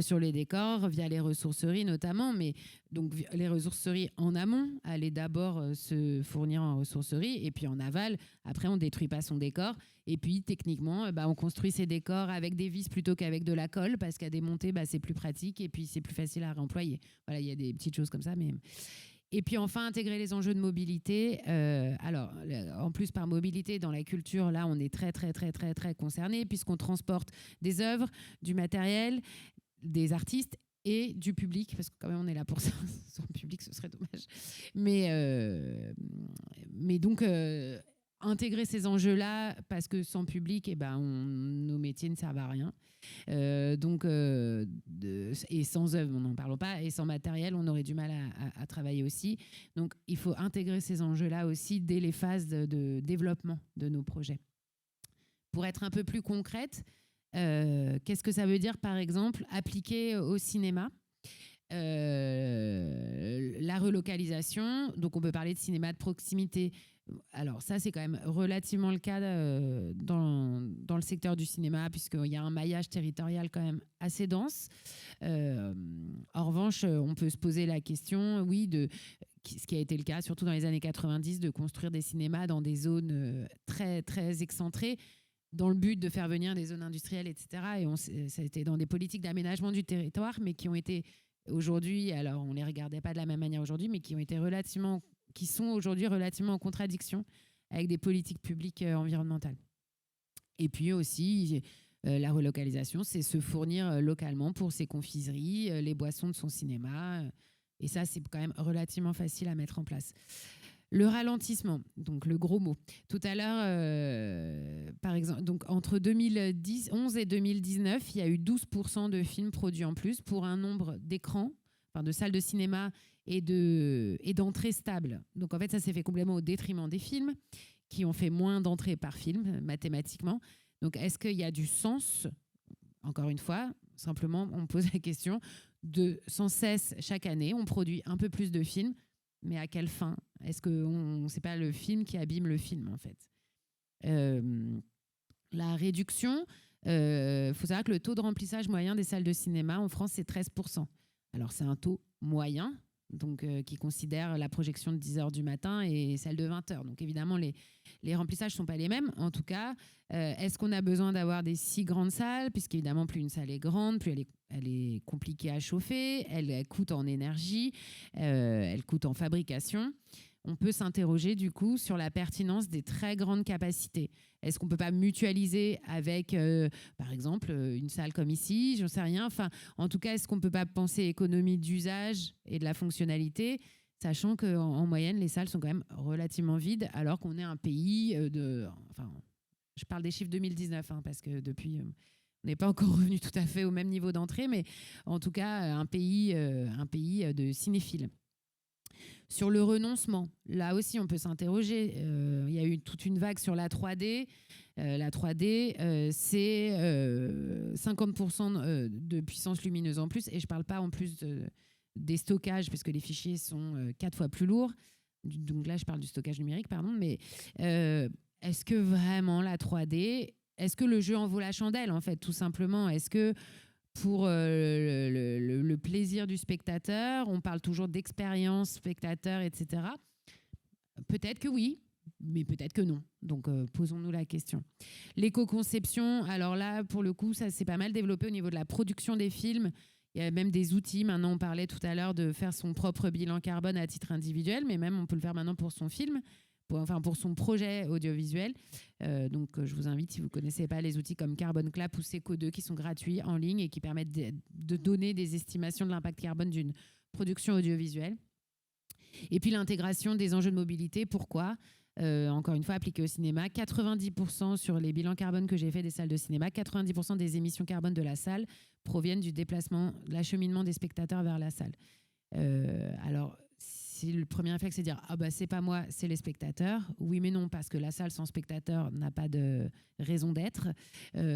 Sur les décors, via les ressourceries notamment, mais donc les ressourceries en amont, aller d'abord se fournir en ressourcerie, et puis en aval, après on détruit pas son décor, et puis techniquement, on construit ses décors avec des vis plutôt qu'avec de la colle, parce qu'à démonter, c'est plus pratique, et puis c'est plus facile à réemployer. Voilà, il y a des petites choses comme ça, mais... Et puis enfin, intégrer les enjeux de mobilité. Alors, en plus, par mobilité, dans la culture, là, on est très, très, très, très, très concerné, puisqu'on transporte des œuvres, du matériel, des artistes et du public, parce que quand même, on est là pour ça. Sans public, ce serait dommage. Mais donc, intégrer ces enjeux-là, parce que sans public, nos métiers ne servent à rien. Et sans œuvre, n'en parlons pas, et sans matériel, on aurait du mal à travailler aussi. Donc, il faut intégrer ces enjeux-là aussi dès les phases de développement de nos projets. Pour être un peu plus concrète, qu'est-ce que ça veut dire, par exemple, appliquer au cinéma la relocalisation? Donc, on peut parler de cinéma de proximité. Alors ça, c'est quand même relativement le cas dans le secteur du cinéma, puisqu'il y a un maillage territorial quand même assez dense. En revanche, on peut se poser la question, oui, de ce qui a été le cas, surtout dans les années 90, de construire des cinémas dans des zones très, très excentrées, dans le but de faire venir des zones industrielles, etc. Et ça a été dans des politiques d'aménagement du territoire, mais qui ont été aujourd'hui, alors on ne les regardait pas de la même manière aujourd'hui, mais qui sont aujourd'hui relativement en contradiction avec des politiques publiques environnementales. Et puis aussi, la relocalisation, c'est se fournir localement pour ses confiseries, les boissons de son cinéma. Et ça, c'est quand même relativement facile à mettre en place. Le ralentissement, donc le gros mot. Tout à l'heure, par exemple, donc entre 2011 et 2019, il y a eu 12% de films produits en plus pour un nombre d'écrans, de salles de cinéma et d'entrées stables. Donc en fait, ça s'est fait complètement au détriment des films qui ont fait moins d'entrées par film, mathématiquement. Donc est-ce qu'il y a du sens, encore une fois, simplement on pose la question, de sans cesse, chaque année, on produit un peu plus de films, mais à quelle fin? Est-ce que c'est pas le film qui abîme le film, en fait? La réduction, faut savoir que le taux de remplissage moyen des salles de cinéma en France, c'est 13%. Alors, c'est un taux moyen, donc qui considère la projection de 10h du matin et celle de 20h. Donc, évidemment, les remplissages ne sont pas les mêmes. En tout cas, est-ce qu'on a besoin d'avoir des si grandes salles? Puisqu'évidemment, plus une salle est grande, plus elle est compliquée à chauffer, elle coûte en énergie, elle coûte en fabrication. On peut s'interroger du coup sur la pertinence des très grandes capacités. Est-ce qu'on ne peut pas mutualiser avec, par exemple, une salle comme ici? J'en sais rien. Enfin, en tout cas, est-ce qu'on ne peut pas penser économie d'usage et de la fonctionnalité, sachant qu'en moyenne, les salles sont quand même relativement vides, alors qu'on est un pays je parle des chiffres 2019, parce que depuis... on n'est pas encore revenu tout à fait au même niveau d'entrée, mais en tout cas, un pays de cinéphiles. Sur le renoncement, là aussi, on peut s'interroger. Il y a eu toute une vague sur la 3D. La 3D, c'est 50% de puissance lumineuse en plus. Et je ne parle pas en plus des stockages, parce que les fichiers sont 4 fois plus lourds. Donc là, je parle du stockage numérique, pardon. Mais est-ce que vraiment la 3D... Est-ce que le jeu en vaut la chandelle, en fait, tout simplement? Est-ce que pour le plaisir du spectateur, on parle toujours d'expérience spectateur, etc. Peut-être que oui, mais peut-être que non. Donc, posons-nous la question. L'éco-conception, alors là, pour le coup, ça s'est pas mal développé au niveau de la production des films. Il y a même des outils. Maintenant, on parlait tout à l'heure de faire son propre bilan carbone à titre individuel, mais même on peut le faire maintenant pour son film. Pour son projet audiovisuel. Donc, je vous invite, si vous ne connaissez pas, les outils comme Carbon Clap ou Seco2 qui sont gratuits en ligne et qui permettent de donner des estimations de l'impact carbone d'une production audiovisuelle. Et puis, l'intégration des enjeux de mobilité. Pourquoi ? Encore une fois, appliqué au cinéma, 90% sur les bilans carbone que j'ai fait des salles de cinéma, 90% des émissions carbone de la salle proviennent du déplacement, de l'acheminement des spectateurs vers la salle. Alors, si le premier réflexe, c'est de dire « Ah bah c'est pas moi, c'est les spectateurs ». Oui, mais non, parce que la salle sans spectateurs n'a pas de raison d'être.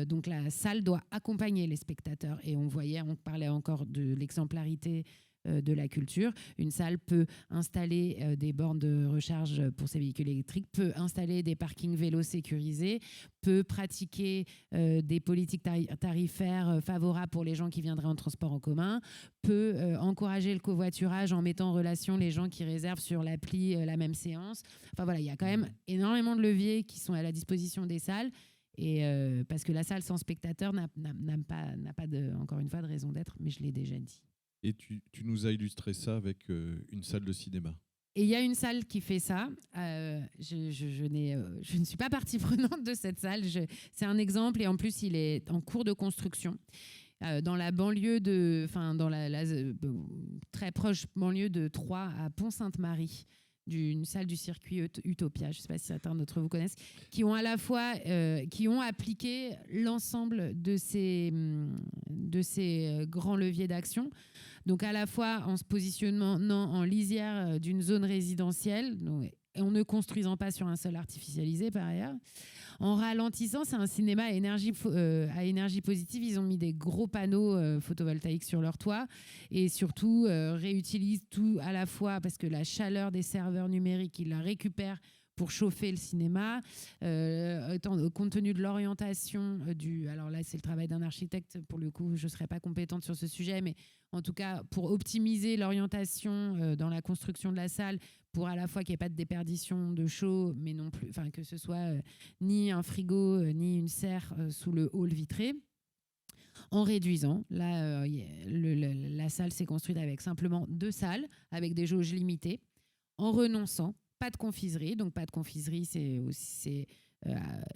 Donc la salle doit accompagner les spectateurs. Et on parlait encore de l'exemplarité de la culture. Une salle peut installer des bornes de recharge pour ses véhicules électriques, peut installer des parkings vélos sécurisés, peut pratiquer des politiques tarifaires favorables pour les gens qui viendraient en transport en commun, peut encourager le covoiturage en mettant en relation les gens qui réservent sur l'appli la même séance. Enfin voilà, il y a quand même énormément de leviers qui sont à la disposition des salles. Et parce que la salle sans spectateurs n'a pas encore une fois, de raison d'être, mais je l'ai déjà dit. Et tu nous as illustré ça avec une salle de cinéma. Et il y a une salle qui fait ça. Je ne suis pas partie prenante de cette salle. C'est un exemple, et en plus, il est en cours de construction. Dans la banlieue dans la très proche banlieue de Troyes, à Pont-Sainte-Marie, d'une salle du circuit Utopia, je ne sais pas si certains d'entre vous connaissent, qui ont à la fois qui ont appliqué l'ensemble de ces grands leviers d'action. Donc à la fois en se positionnant en lisière d'une zone résidentielle, donc, en ne construisant pas sur un sol artificialisé par ailleurs. En ralentissant, c'est un cinéma à énergie positive. Ils ont mis des gros panneaux photovoltaïques sur leur toit et surtout réutilisent tout à la fois parce que la chaleur des serveurs numériques, ils la récupèrent pour chauffer le cinéma, compte tenu de l'orientation alors là, c'est le travail d'un architecte, pour le coup, je ne serais pas compétente sur ce sujet, mais en tout cas, pour optimiser l'orientation dans la construction de la salle, pour à la fois qu'il n'y ait pas de déperdition de chaud, mais non plus, que ce soit ni un frigo, ni une serre sous le hall vitré. En réduisant, là, la salle s'est construite avec simplement 2 salles, avec des jauges limitées, en renonçant. Pas de confiserie, donc pas de confiserie, c'est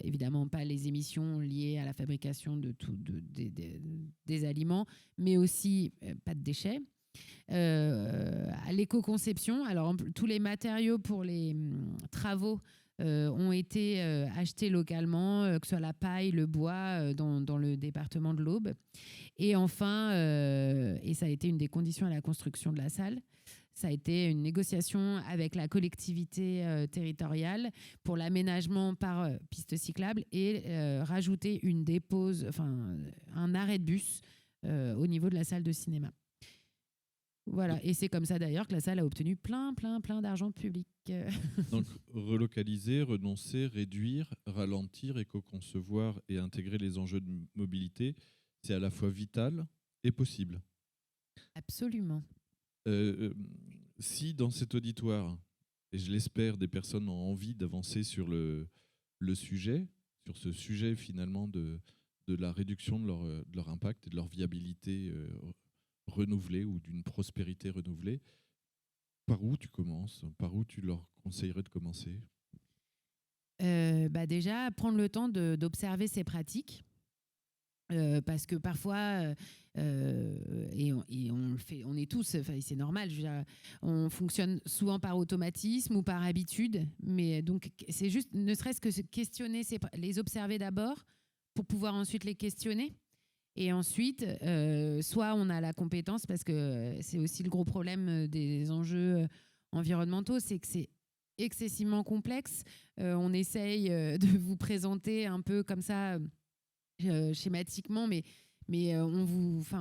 évidemment pas les émissions liées à la fabrication des aliments, mais aussi pas de déchets. À l'éco-conception, alors tous les matériaux pour les travaux ont été achetés localement, que ce soit la paille, le bois, dans le département de l'Aube. Et enfin, et ça a été une des conditions à la construction de la salle, ça a été une négociation avec la collectivité territoriale pour l'aménagement par piste cyclable et rajouter une dépose, un arrêt de bus au niveau de la salle de cinéma. Voilà, et c'est comme ça d'ailleurs que la salle a obtenu plein d'argent public. Donc relocaliser, renoncer, réduire, ralentir, éco-concevoir et intégrer les enjeux de mobilité, c'est à la fois vital et possible. Absolument. Si dans cet auditoire, et je l'espère, des personnes ont envie d'avancer sur le sujet, sur ce sujet finalement de la réduction de leur impact et de leur viabilité renouvelée ou d'une prospérité renouvelée, par où tu commences? Par où tu leur conseillerais de commencer? Déjà, prendre le temps d'observer ces pratiques. Parce que parfois, et on le fait, on est tous, c'est normal, on fonctionne souvent par automatisme ou par habitude, mais donc c'est juste, ne serait-ce que se questionner, les observer d'abord pour pouvoir ensuite les questionner. Et ensuite, soit on a la compétence, parce que c'est aussi le gros problème des enjeux environnementaux, c'est que c'est excessivement complexe. On essaye de vous présenter un peu comme ça, schématiquement, mais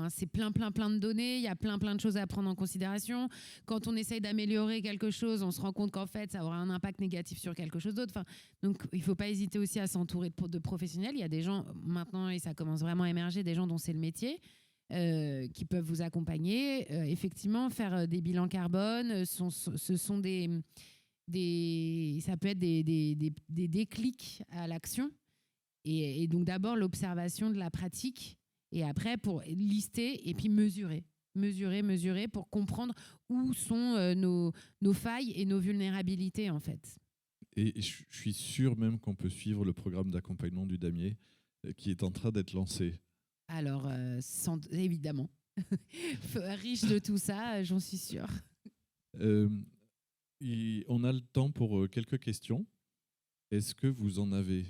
c'est plein de données, il y a plein de choses à prendre en considération. Quand on essaye d'améliorer quelque chose, on se rend compte qu'en fait, ça aura un impact négatif sur quelque chose d'autre. Donc, il ne faut pas hésiter aussi à s'entourer de professionnels. Il y a des gens, maintenant, et ça commence vraiment à émerger, des gens dont c'est le métier, qui peuvent vous accompagner. Effectivement, faire des bilans carbone, ce sont ça peut être des déclics à l'action. Et donc d'abord l'observation de la pratique, et après pour lister et puis mesurer pour comprendre où sont nos failles et nos vulnérabilités en fait. Et je suis sûr même qu'on peut suivre le programme d'accompagnement du damier qui est en train d'être lancé. Alors évidemment, riche de tout ça, j'en suis sûre. Et on a le temps pour quelques questions. Est-ce que vous en avez?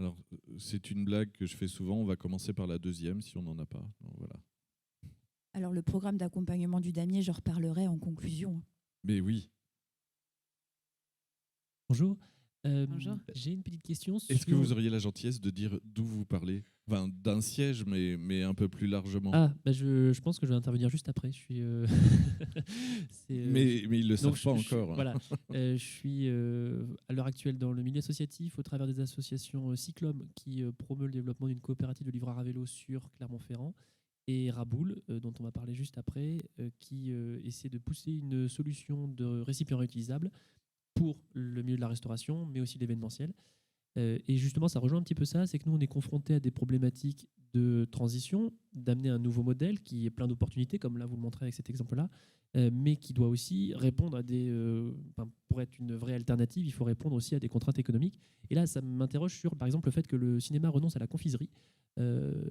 Alors, c'est une blague que je fais souvent. On va commencer par la deuxième, si on n'en a pas. Donc, voilà. Alors, le programme d'accompagnement du damier, je reparlerai en conclusion. Mais oui. Bonjour. Bonjour. J'ai une petite question. Est-ce que vous auriez la gentillesse de dire d'où vous parlez? Enfin, d'un siège, mais un peu plus largement. Je pense que je vais intervenir juste après. Je suis. Mais ils le savent pas encore. Voilà. Je suis à l'heure actuelle dans le milieu associatif au travers des associations Cyclom qui promeut le développement d'une coopérative de livreurs à vélo sur Clermont-Ferrand, et Raboul, dont on va parler juste après, qui essaie de pousser une solution de récipients réutilisables pour le milieu de la restauration, mais aussi l'événementiel. Et justement, ça rejoint un petit peu ça, c'est que nous, on est confrontés à des problématiques de transition, d'amener un nouveau modèle qui est plein d'opportunités, comme là, vous le montrez avec cet exemple-là, mais qui doit aussi répondre à des... pour être une vraie alternative, il faut répondre aussi à des contraintes économiques. Et là, ça m'interroge sur, par exemple, le fait que le cinéma renonce à la confiserie,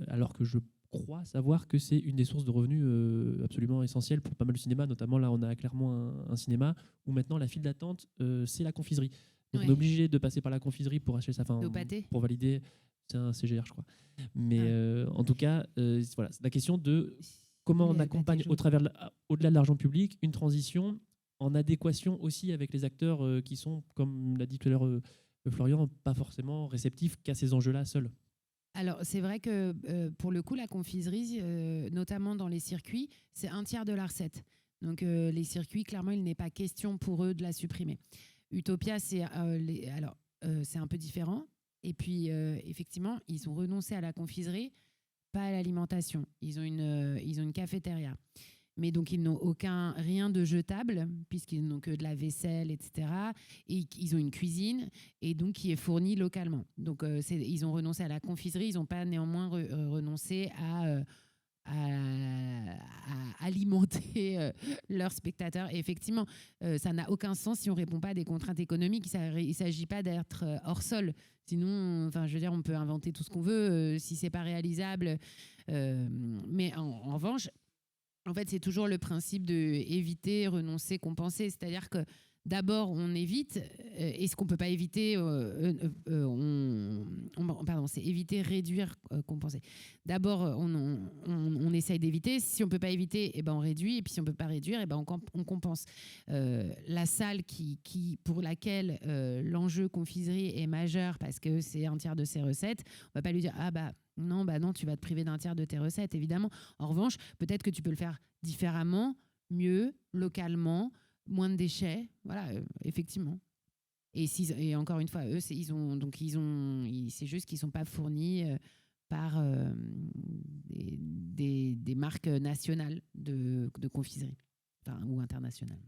alors que je crois savoir que c'est une des sources de revenus absolument essentielles pour pas mal de cinéma. Notamment, là, on a clairement un cinéma où maintenant, la file d'attente, c'est la confiserie. Donc, on est obligé de passer par la confiserie pour acheter sa fin, pour valider. C'est un CGR, je crois. Mais en tout cas, voilà, c'est la question de comment on accompagne au-delà de l'argent public une transition en adéquation aussi avec les acteurs qui sont, comme l'a dit tout à l'heure Florian, pas forcément réceptifs qu'à ces enjeux-là seuls. Alors, c'est vrai que pour le coup, la confiserie, notamment dans les circuits, c'est 1/3 de la recette. Donc, les circuits, clairement, il n'est pas question pour eux de la supprimer. Utopia, c'est un peu différent. Et puis, effectivement, ils ont renoncé à la confiserie, pas à l'alimentation. Ils ont une cafétéria. Mais donc, ils n'ont rien de jetable, puisqu'ils n'ont que de la vaisselle, etc. Et ils ont une cuisine, et donc qui est fournie localement. Donc, ils ont renoncé à la confiserie. Ils n'ont pas néanmoins renoncé à alimenter leurs spectateurs. Et effectivement, ça n'a aucun sens si on ne répond pas à des contraintes économiques. Il ne s'agit pas d'être hors sol. Sinon, je veux dire, on peut inventer tout ce qu'on veut si ce n'est pas réalisable. Mais en revanche, en fait, c'est toujours le principe de éviter, renoncer, compenser. C'est-à-dire que d'abord, on évite, et ce qu'on ne peut pas éviter, c'est éviter, réduire, compenser. D'abord, on essaye d'éviter. Si on ne peut pas éviter, on réduit. Et puis, si on ne peut pas réduire, on compense. La salle pour laquelle l'enjeu confiserie est majeur parce que c'est 1/3 de ses recettes, on ne va pas lui dire « Ah non, tu vas te priver d'1/3 de tes recettes, évidemment. En revanche, peut-être que tu peux le faire différemment, mieux, localement, moins de déchets, voilà, effectivement. Et encore une fois, eux, c'est juste qu'ils ne sont pas fournis par des marques nationales de confiserie, ou internationales.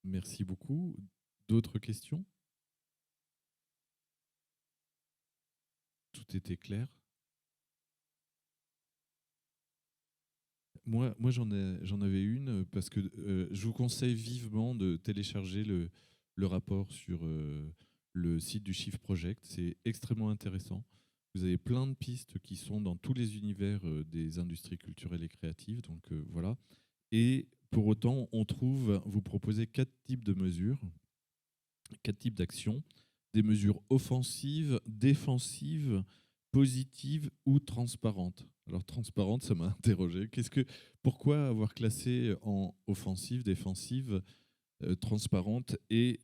Merci beaucoup. D'autres questions? Tout était clair. Moi j'en avais une parce que je vous conseille vivement de télécharger le rapport sur le site du Shift Project. C'est extrêmement intéressant. Vous avez plein de pistes qui sont dans tous les univers des industries culturelles et créatives. Donc voilà. Et pour autant, vous proposez 4 types de mesures, 4 types d'actions. Des mesures offensives, défensives, positives ou transparentes. Alors transparente, ça m'a interrogé. Pourquoi avoir classé en offensive, défensive, transparente et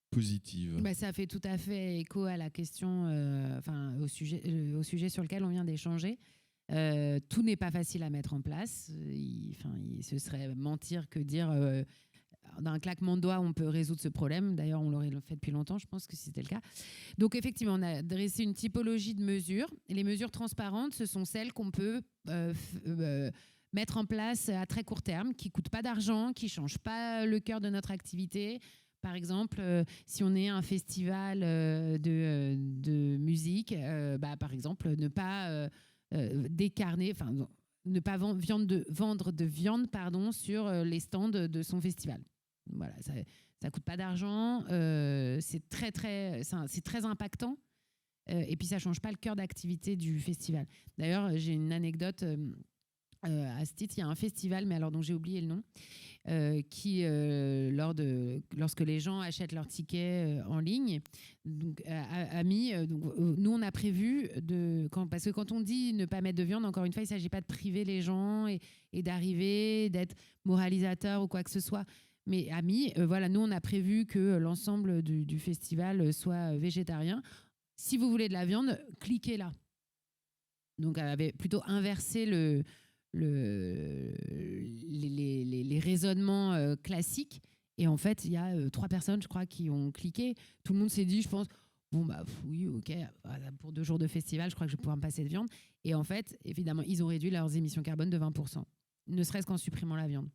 positive? Ça fait tout à fait écho à la question, au sujet sur lequel on vient d'échanger. Tout n'est pas facile à mettre en place. Ce serait mentir que dire d'un claquement de doigts, on peut résoudre ce problème. D'ailleurs, on l'aurait fait depuis longtemps, je pense que c'était le cas. Donc, effectivement, on a dressé une typologie de mesures. Et les mesures transparentes, ce sont celles qu'on peut mettre en place à très court terme, qui ne coûtent pas d'argent, qui ne changent pas le cœur de notre activité. Par exemple, si on est un festival de musique, par exemple, ne pas décarner... ne pas vendre de viande sur les stands de son festival. Voilà, ça ne coûte pas d'argent, c'est très impactant et puis ça ne change pas le cœur d'activité du festival. D'ailleurs, j'ai une anecdote à ce titre. Il y a un festival, mais alors dont j'ai oublié le nom, qui, lorsque les gens achètent leurs tickets en ligne, donc, a mis... nous, on a prévu, parce que quand on dit ne pas mettre de viande, encore une fois, il ne s'agit pas de priver les gens et d'arriver, d'être moralisateur ou quoi que ce soit. Mais amis, voilà, nous, on a prévu que l'ensemble du festival soit végétarien. Si vous voulez de la viande, cliquez là. Donc, elle avait plutôt inversé les raisonnements classiques. Et en fait, il y a 3 personnes, je crois, qui ont cliqué. Tout le monde s'est dit, je pense, bon, bah oui, ok, pour 2 jours de festival, je crois que je vais pouvoir me passer de viande. Et en fait, évidemment, ils ont réduit leurs émissions carbone de 20%, ne serait-ce qu'en supprimant la viande.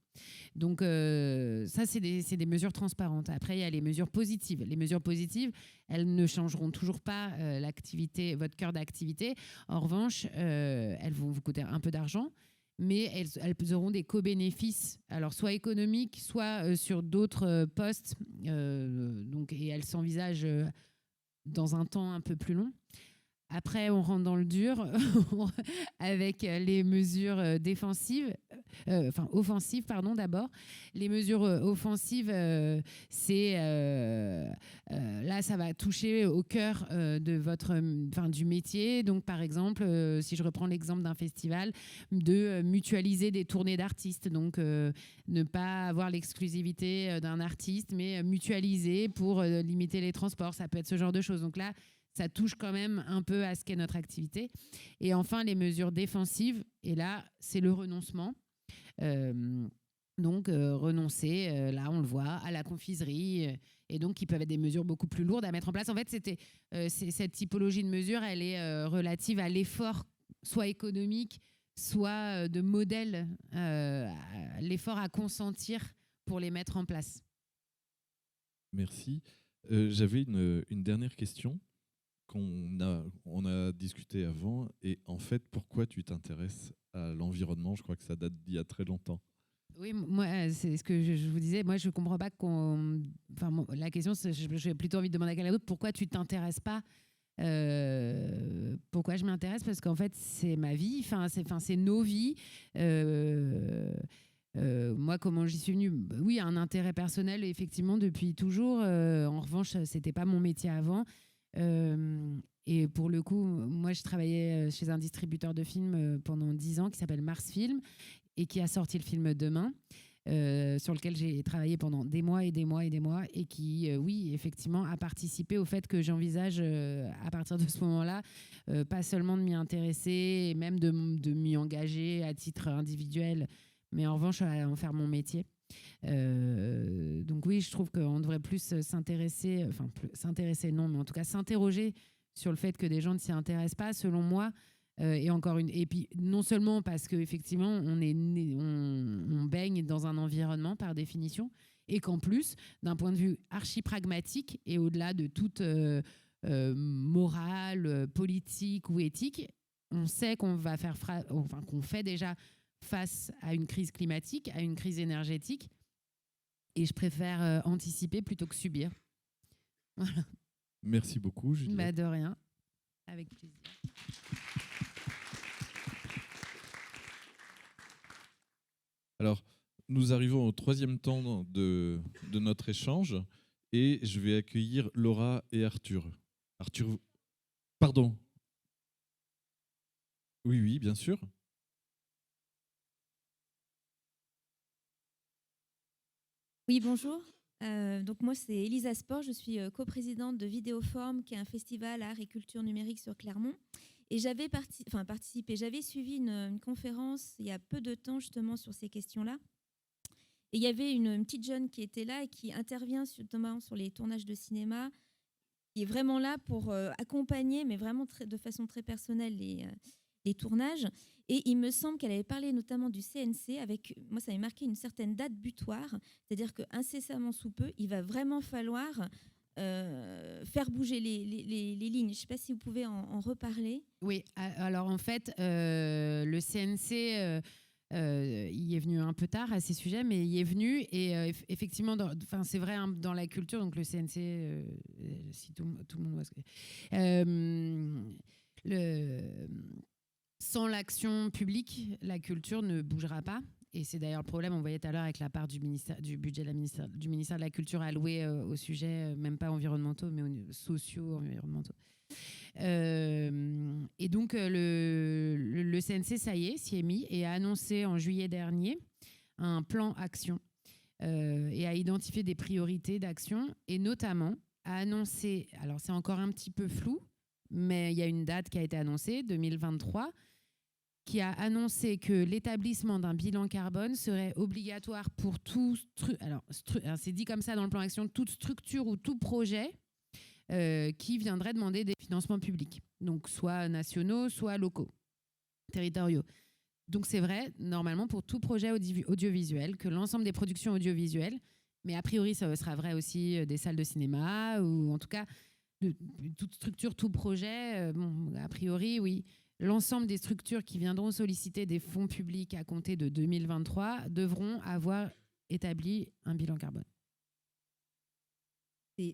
Donc, ça, c'est des mesures transparentes. Après, il y a les mesures positives. Les mesures positives, elles ne changeront toujours pas l'activité, votre cœur d'activité. En revanche, elles vont vous coûter un peu d'argent, mais elles auront des co-bénéfices, alors soit économiques, soit sur d'autres postes. Et elles s'envisagent dans un temps un peu plus long. Après, on rentre dans le dur avec les mesures défensives, offensives, pardon, d'abord. Les mesures offensives, là, ça va toucher au cœur du métier. Donc, par exemple, si je reprends l'exemple d'un festival, de mutualiser des tournées d'artistes. Donc, ne pas avoir l'exclusivité d'un artiste, mais mutualiser pour limiter les transports. Ça peut être ce genre de choses. Donc là, ça touche quand même un peu à ce qu'est notre activité. Et enfin, les mesures défensives. Et là, c'est le renoncement. Renoncer, là, on le voit, à la confiserie. Et donc, qui peuvent être des mesures beaucoup plus lourdes à mettre en place. En fait, cette typologie de mesures, elle est relative à l'effort, soit économique, soit de modèle, l'effort à consentir pour les mettre en place. Merci. J'avais une dernière question. On a discuté avant, et en fait, pourquoi tu t'intéresses à l'environnement? Je crois que ça date d'il y a très longtemps. Oui, moi, c'est ce que je vous disais. Moi, je ne comprends pas la question, j'ai plutôt envie de demander à quelqu'un d'autre, pourquoi tu ne t'intéresses pas? Pourquoi je m'intéresse? Parce qu'en fait, c'est ma vie, c'est nos vies. Moi, comment j'y suis venue? Oui, un intérêt personnel, effectivement, depuis toujours. En revanche, c'était pas mon métier avant. Et pour le coup, moi, je travaillais chez un distributeur de films pendant 10 ans qui s'appelle Mars Film et qui a sorti le film Demain, sur lequel j'ai travaillé pendant des mois et des mois et des mois, et qui, oui, effectivement, a participé au fait que j'envisage, à partir de ce moment-là, pas seulement de m'y intéresser et même de m'y engager à titre individuel, mais en revanche, à en faire mon métier. Donc oui, je trouve qu'on devrait plus s'intéresser, non, mais en tout cas s'interroger sur le fait que des gens ne s'y intéressent pas, selon moi. Et puis non seulement parce qu'effectivement on baigne dans un environnement par définition, et qu'en plus, d'un point de vue archi pragmatique et au-delà de toute morale, politique ou éthique, on sait qu'on fait déjà face à une crise climatique, à une crise énergétique, et je préfère anticiper plutôt que subir. Voilà. Merci beaucoup, Juliette. De rien, avec plaisir. Alors, nous arrivons au 3e temps de notre échange, et je vais accueillir Laura et Arthur. Arthur, pardon. Oui, bien sûr. Oui, bonjour. Donc moi, c'est Elisa Sport. Je suis coprésidente de Vidéoforme, qui est un festival art et culture numérique sur Clermont. Et j'avais participé, j'avais suivi une conférence il y a peu de temps justement sur ces questions-là. Et il y avait une petite jeune qui était là et qui intervient notamment sur les tournages de cinéma, qui est vraiment là pour accompagner, mais vraiment de façon très personnelle, les tournages. Et il me semble qu'elle avait parlé notamment du CNC. Moi, ça m'avait marqué une certaine date butoir, c'est-à-dire qu'incessamment sous peu, il va vraiment falloir faire bouger les lignes. Je ne sais pas si vous pouvez en reparler. Oui, alors en fait, le CNC, il est venu un peu tard à ces sujets, mais il est venu, et effectivement, c'est vrai, hein, dans la culture, donc le CNC, si tout le monde voit ce que... Sans l'action publique, la culture ne bougera pas. Et c'est d'ailleurs le problème, on voyait tout à l'heure avec la part du budget du ministère de la Culture alloué au sujet, même pas environnementaux, mais sociaux, environnementaux. Et donc, le CNC, ça y est, s'y est mis et a annoncé en juillet dernier un plan action et à identifier des priorités d'action et notamment à annoncer, alors c'est encore un petit peu flou, mais il y a une date qui a été annoncée, 2023, qui a annoncé que l'établissement d'un bilan carbone serait obligatoire pour tout, alors c'est dit comme ça dans le plan d'action, toute structure ou tout projet qui viendrait demander des financements publics, donc soit nationaux, soit locaux, territoriaux. Donc c'est vrai, normalement, pour tout projet audiovisuel, que l'ensemble des productions audiovisuelles, mais a priori, ça sera vrai aussi des salles de cinéma, ou en tout cas, de toute structure, tout projet, bon, a priori, oui. L'ensemble des structures qui viendront solliciter des fonds publics à compter de 2023 devront avoir établi un bilan carbone.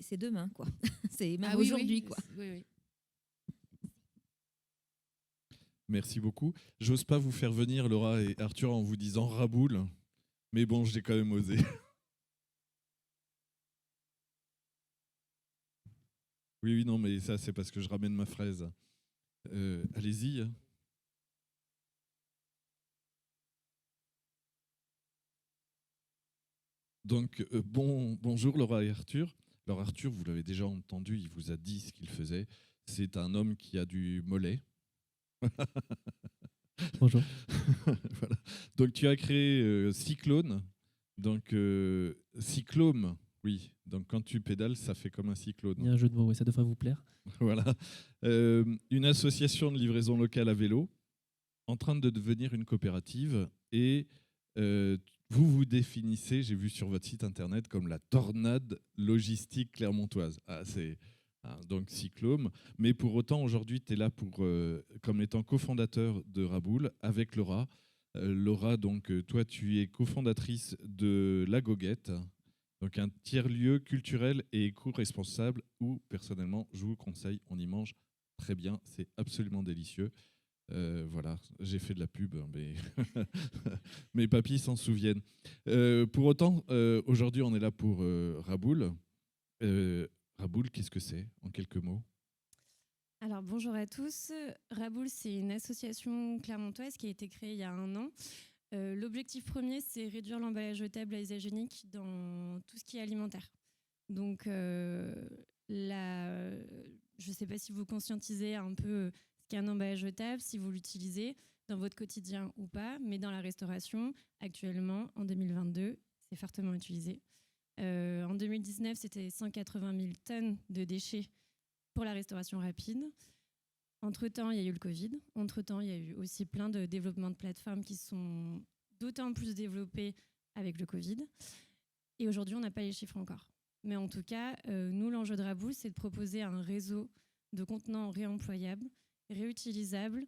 C'est demain, quoi. C'est même oui, aujourd'hui, oui. quoi. Oui. Merci beaucoup. J'ose pas vous faire venir, Laura et Arthur, en vous disant Raboul, mais bon, j'ai quand même osé. Oui, non, mais ça, c'est parce que je ramène ma fraise. Allez-y. Donc, bonjour Laura et Arthur. Alors Arthur, vous l'avez déjà entendu, il vous a dit ce qu'il faisait. C'est un homme qui a du mollet. Bonjour. Voilà. Donc tu as créé Cyclone. Donc cyclone, oui. Donc quand tu pédales, ça fait comme un cyclone. Il y a un jeu de mots, oui, ça devrait vous plaire. Voilà. Une association de livraison locale à vélo en train de devenir une coopérative et vous vous définissez, j'ai vu sur votre site internet, comme la tornade logistique clermontoise. Donc Cyclone. Mais pour autant, aujourd'hui, tu es là comme étant cofondateur de Raboul avec Laura. Laura, donc, toi, tu es cofondatrice de La Goguette, donc un tiers-lieu culturel et éco-responsable où, personnellement, je vous conseille, on y mange très bien, c'est absolument délicieux. Voilà, j'ai fait de la pub, mais mes papis s'en souviennent. Pour autant, aujourd'hui, on est là pour Raboul. Raboul, qu'est-ce que c'est, en quelques mots ? Alors, bonjour à tous. Raboul, c'est une association clermontoise qui a été créée il y a 1 an. L'objectif premier, c'est réduire l'emballage jetable à usage unique dans tout ce qui est alimentaire. Donc, je ne sais pas si vous conscientisez un peu ce qu'est un emballage jetable, si vous l'utilisez dans votre quotidien ou pas, mais dans la restauration, actuellement, en 2022, c'est fortement utilisé. En 2019, c'était 180 000 tonnes de déchets pour la restauration rapide. Entre-temps, il y a eu le Covid. Entre-temps, il y a eu aussi plein de développements de plateformes qui sont d'autant plus développés avec le Covid. Et aujourd'hui, on n'a pas les chiffres encore. Mais en tout cas, nous, l'enjeu de Raboul, c'est de proposer un réseau de contenants réemployables, réutilisables,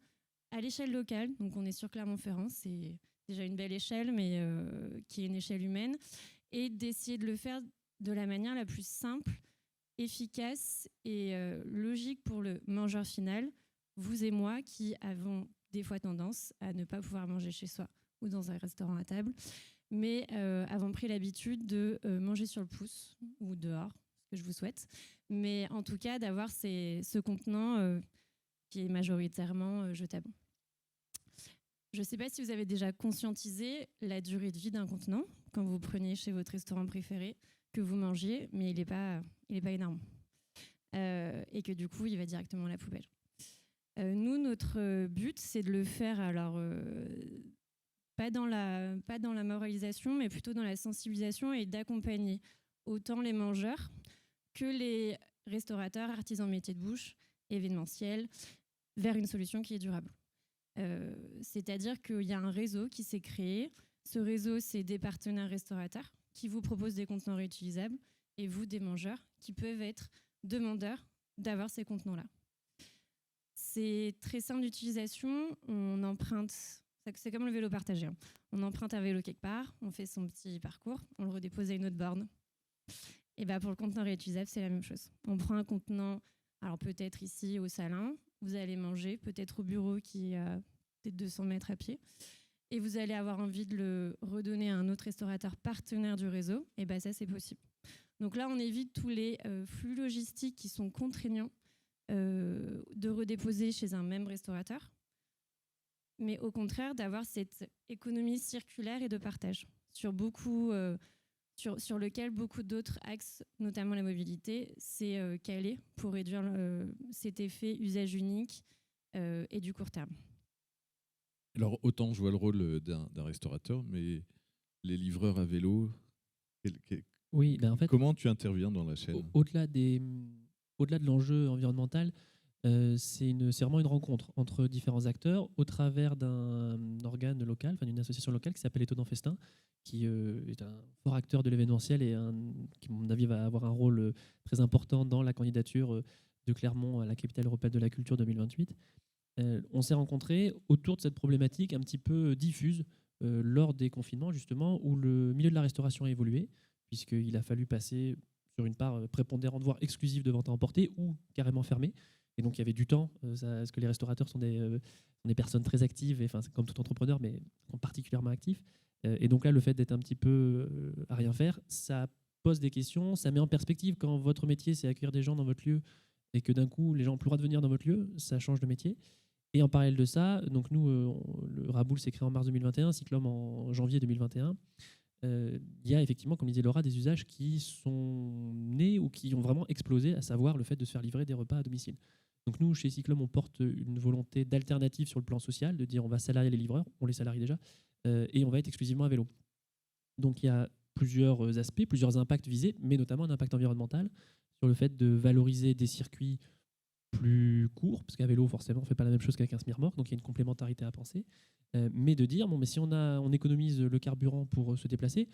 à l'échelle locale. Donc, on est sur Clermont-Ferrand. C'est déjà une belle échelle, mais qui est une échelle humaine. Et d'essayer de le faire de la manière la plus simple, efficace et logique pour le mangeur final, vous et moi, qui avons des fois tendance à ne pas pouvoir manger chez soi ou dans un restaurant à table, mais avons pris l'habitude de manger sur le pouce ou dehors, ce que je vous souhaite. Mais en tout cas, d'avoir ce contenant qui est majoritairement jetable. Je ne sais pas si vous avez déjà conscientisé la durée de vie d'un contenant quand vous preniez chez votre restaurant préféré, que vous mangiez, mais il n'est pas énorme. Et que du coup, il va directement à la poubelle. Nous, notre but, c'est de le faire, alors, pas dans la moralisation, mais plutôt dans la sensibilisation et d'accompagner autant les mangeurs que les restaurateurs, artisans métiers de bouche, événementiels, vers une solution qui est durable. C'est-à-dire qu'il y a un réseau qui s'est créé. Ce réseau, c'est des partenaires restaurateurs qui vous proposent des contenants réutilisables et vous, des mangeurs, qui peuvent être demandeurs d'avoir ces contenants-là. C'est très simple d'utilisation. On emprunte, c'est comme le vélo partagé. On emprunte un vélo quelque part, on fait son petit parcours, on le redépose à une autre borne. Et pour le contenant réutilisable, c'est la même chose. On prend un contenant, alors peut-être ici au Salin, vous allez manger, peut-être au bureau qui est à peut-être 200 mètres à pied, et vous allez avoir envie de le redonner à un autre restaurateur partenaire du réseau, et ça, c'est possible. Donc là, on évite tous les flux logistiques qui sont contraignants de redéposer chez un même restaurateur, mais au contraire, d'avoir cette économie circulaire et de partage. Sur beaucoup sur lequel beaucoup d'autres axes, notamment la mobilité, s'est calé pour réduire cet effet usage unique et du court terme. Alors, autant je vois le rôle d'un restaurateur, mais les livreurs à vélo, Oui, en fait, comment tu interviens dans la chaîne ? Au-delà de l'enjeu environnemental, c'est vraiment une rencontre entre différents acteurs au travers d'un organe local, d'une association locale qui s'appelle Étonnant Festin, qui est un fort acteur de l'événementiel et qui, à mon avis, va avoir un rôle très important dans la candidature de Clermont à la capitale européenne de la culture 2028. On s'est rencontrés autour de cette problématique un petit peu diffuse lors des confinements, justement, où le milieu de la restauration a évolué, puisqu'il a fallu passer sur une part prépondérante, voire exclusive de vente à emporter, ou carrément fermée. Et donc, il y avait du temps, parce que les restaurateurs sont des personnes très actives, et, c'est comme tout entrepreneur, mais particulièrement actifs. Et donc là, le fait d'être un petit peu à rien faire, ça pose des questions, ça met en perspective quand votre métier, c'est accueillir des gens dans votre lieu, et que d'un coup, les gens n'ont plus le droit de venir dans votre lieu, ça change de métier. Et en parallèle de ça, donc nous, le Raboul s'est créé en mars 2021, Cyclum en janvier 2021. Il y a effectivement, comme disait Laura, des usages qui sont nés ou qui ont vraiment explosé, à savoir le fait de se faire livrer des repas à domicile. Donc nous, chez Cyclum, on porte une volonté d'alternative sur le plan social, de dire on va salarier les livreurs, on les salarie déjà, et on va être exclusivement à vélo. Donc il y a plusieurs aspects, plusieurs impacts visés, mais notamment un impact environnemental sur le fait de valoriser des circuits plus courts, parce qu'à vélo, forcément, on ne fait pas la même chose qu'avec un semi-remorque, donc il y a une complémentarité à penser. Mais de dire, mais si on économise le carburant pour se déplacer,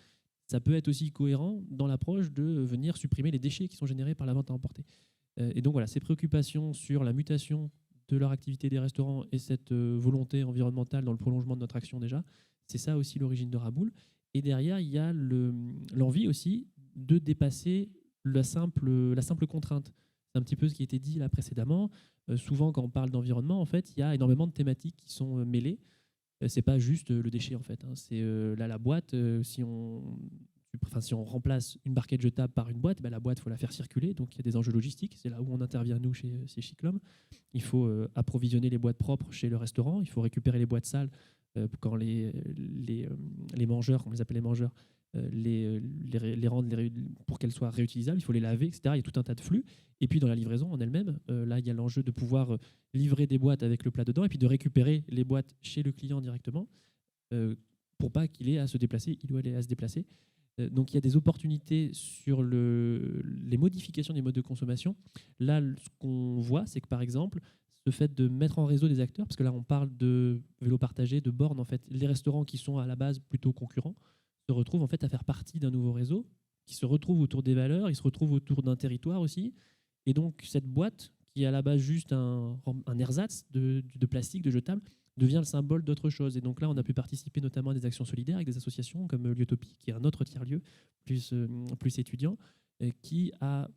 ça peut être aussi cohérent dans l'approche de venir supprimer les déchets qui sont générés par la vente à emporter. Et donc voilà, ces préoccupations sur la mutation de leur activité des restaurants et cette volonté environnementale dans le prolongement de notre action déjà, c'est ça aussi l'origine de Raboul. Et derrière, il y a l'envie aussi de dépasser la simple contrainte. C'est un petit peu ce qui a été dit là précédemment. Souvent, quand on parle d'environnement, en fait, il y a énormément de thématiques qui sont mêlées. C'est pas juste le déchet, en fait. C'est là la boîte. Si on remplace une barquette jetable par une boîte, la boîte, il faut la faire circuler. Donc, il y a des enjeux logistiques. C'est là où on intervient, nous, chez Cyclum. Il faut approvisionner les boîtes propres chez le restaurant. Il faut récupérer les boîtes sales quand les mangeurs, on les appelle les mangeurs, les rendre pour qu'elles soient réutilisables. Il faut les laver, etc. Il y a tout un tas de flux. Et puis, dans la livraison en elle-même, là, il y a l'enjeu de pouvoir livrer des boîtes avec le plat dedans et puis de récupérer les boîtes chez le client directement pour pas qu'il ait à se déplacer, il ou elle ait à se déplacer. Donc il y a des opportunités sur les modifications des modes de consommation. Là, ce qu'on voit, c'est que par exemple, ce fait de mettre en réseau des acteurs, parce que là on parle de vélo partagé, de bornes, en fait, les restaurants qui sont à la base plutôt concurrents se retrouvent en fait à faire partie d'un nouveau réseau, qui se retrouvent autour des valeurs, ils se retrouvent autour d'un territoire aussi. Et donc cette boîte, qui est à la base juste un ersatz de plastique, de jetable, devient le symbole d'autre chose. Et donc là, on a pu participer notamment à des actions solidaires avec des associations comme Liotopie, qui est un autre tiers-lieu, plus étudiant, qui a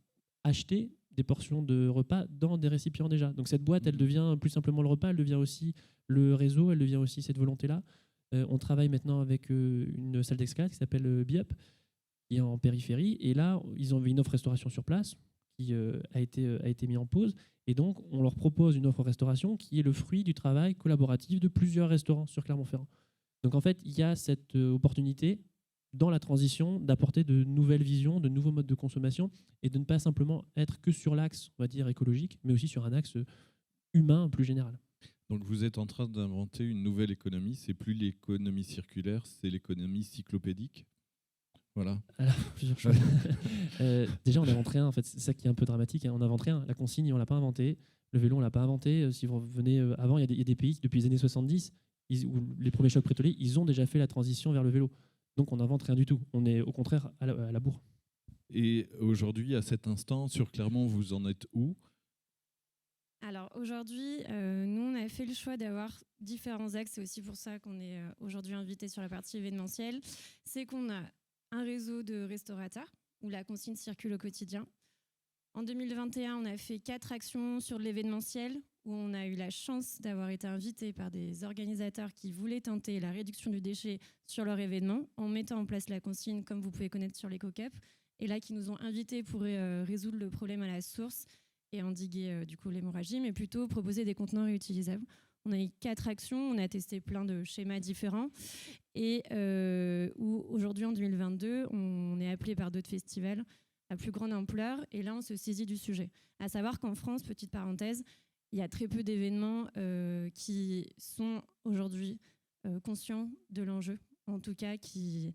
acheté des portions de repas dans des récipients déjà. Donc cette boîte, elle devient plus simplement le repas, elle devient aussi le réseau, elle devient aussi cette volonté-là. On travaille maintenant avec une salle d'escalade qui s'appelle Biup, qui est en périphérie. Et là, ils ont une offre restauration sur place qui a été mise en pause. Et donc, on leur propose une offre restauration qui est le fruit du travail collaboratif de plusieurs restaurants sur Clermont-Ferrand. Donc, en fait, il y a cette opportunité dans la transition d'apporter de nouvelles visions, de nouveaux modes de consommation et de ne pas simplement être que sur l'axe, on va dire, écologique, mais aussi sur un axe humain plus général. Donc, vous êtes en train d'inventer une nouvelle économie. C'est plus l'économie circulaire, c'est l'économie cyclopédique. Voilà. Alors, plusieurs choses. Déjà, on invente rien. En fait, c'est ça qui est un peu dramatique. On invente rien. La consigne, on l'a pas inventée. Le vélo, on l'a pas inventé. Si vous revenez avant, il y a des pays depuis les années 70 où les premiers chocs pétroliers, ils ont déjà fait la transition vers le vélo. Donc, on n'invente rien du tout. On est au contraire à la bourre. Et aujourd'hui, à cet instant, sur Clermont, vous en êtes où ? Alors aujourd'hui, nous, on a fait le choix d'avoir différents axes. C'est aussi pour ça qu'on est aujourd'hui invité sur la partie événementielle. C'est qu'on a un réseau de restaurateurs où la consigne circule au quotidien. En 2021, on a fait 4 actions sur l'événementiel où on a eu la chance d'avoir été invité par des organisateurs qui voulaient tenter la réduction du déchet sur leur événement en mettant en place la consigne, comme vous pouvez connaître sur l'EcoCup, et là qui nous ont invités pour résoudre le problème à la source et endiguer du coup l'hémorragie, mais plutôt proposer des contenants réutilisables. On a eu 4 actions, on a testé plein de schémas différents. Et où aujourd'hui, en 2022, on est appelé par d'autres festivals à plus grande ampleur. Et là, on se saisit du sujet. À savoir qu'en France, petite parenthèse, il y a très peu d'événements qui sont aujourd'hui conscients de l'enjeu. En tout cas, qui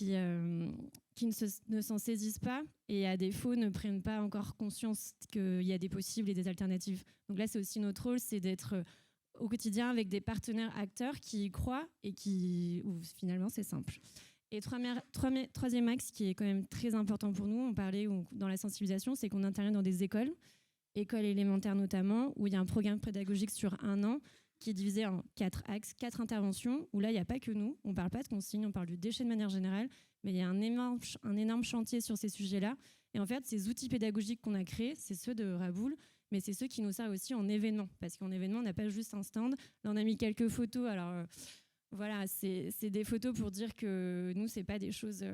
ne s'en saisissent pas et à défaut ne prennent pas encore conscience qu'il y a des possibles et des alternatives. Donc là, c'est aussi notre rôle, c'est d'être au quotidien avec des partenaires acteurs qui y croient et où finalement c'est simple. Et troisième axe qui est quand même très important pour nous, on parlait dans la sensibilisation, c'est qu'on intervient dans des écoles élémentaires notamment, où il y a un programme pédagogique sur 1 an qui est divisé en 4 axes, 4 interventions, où là, il n'y a pas que nous, on ne parle pas de consignes, on parle du déchet de manière générale, mais il y a un énorme chantier sur ces sujets-là. Et en fait, ces outils pédagogiques qu'on a créés, c'est ceux de Raboul, mais c'est ceux qui nous servent aussi en événement, parce qu'en événement, on n'a pas juste un stand. Là, on a mis quelques photos. Alors, voilà, c'est des photos pour dire que nous, ce n'est pas des choses...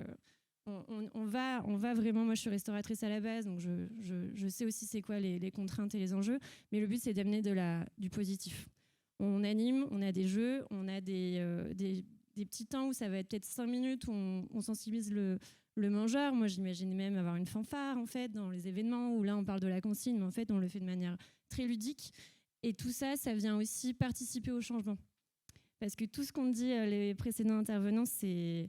On va vraiment, moi je suis restauratrice à la base, donc je sais aussi c'est quoi les contraintes et les enjeux, mais le but c'est d'amener du positif. On anime, on a des jeux, on a des petits temps où ça va être peut-être 5 minutes où on sensibilise le mangeur. Moi j'imagine même avoir une fanfare en fait dans les événements où là on parle de la consigne, mais en fait on le fait de manière très ludique. Et tout ça, ça vient aussi participer au changement. Parce que tout ce qu'ont dit les précédents intervenants, c'est...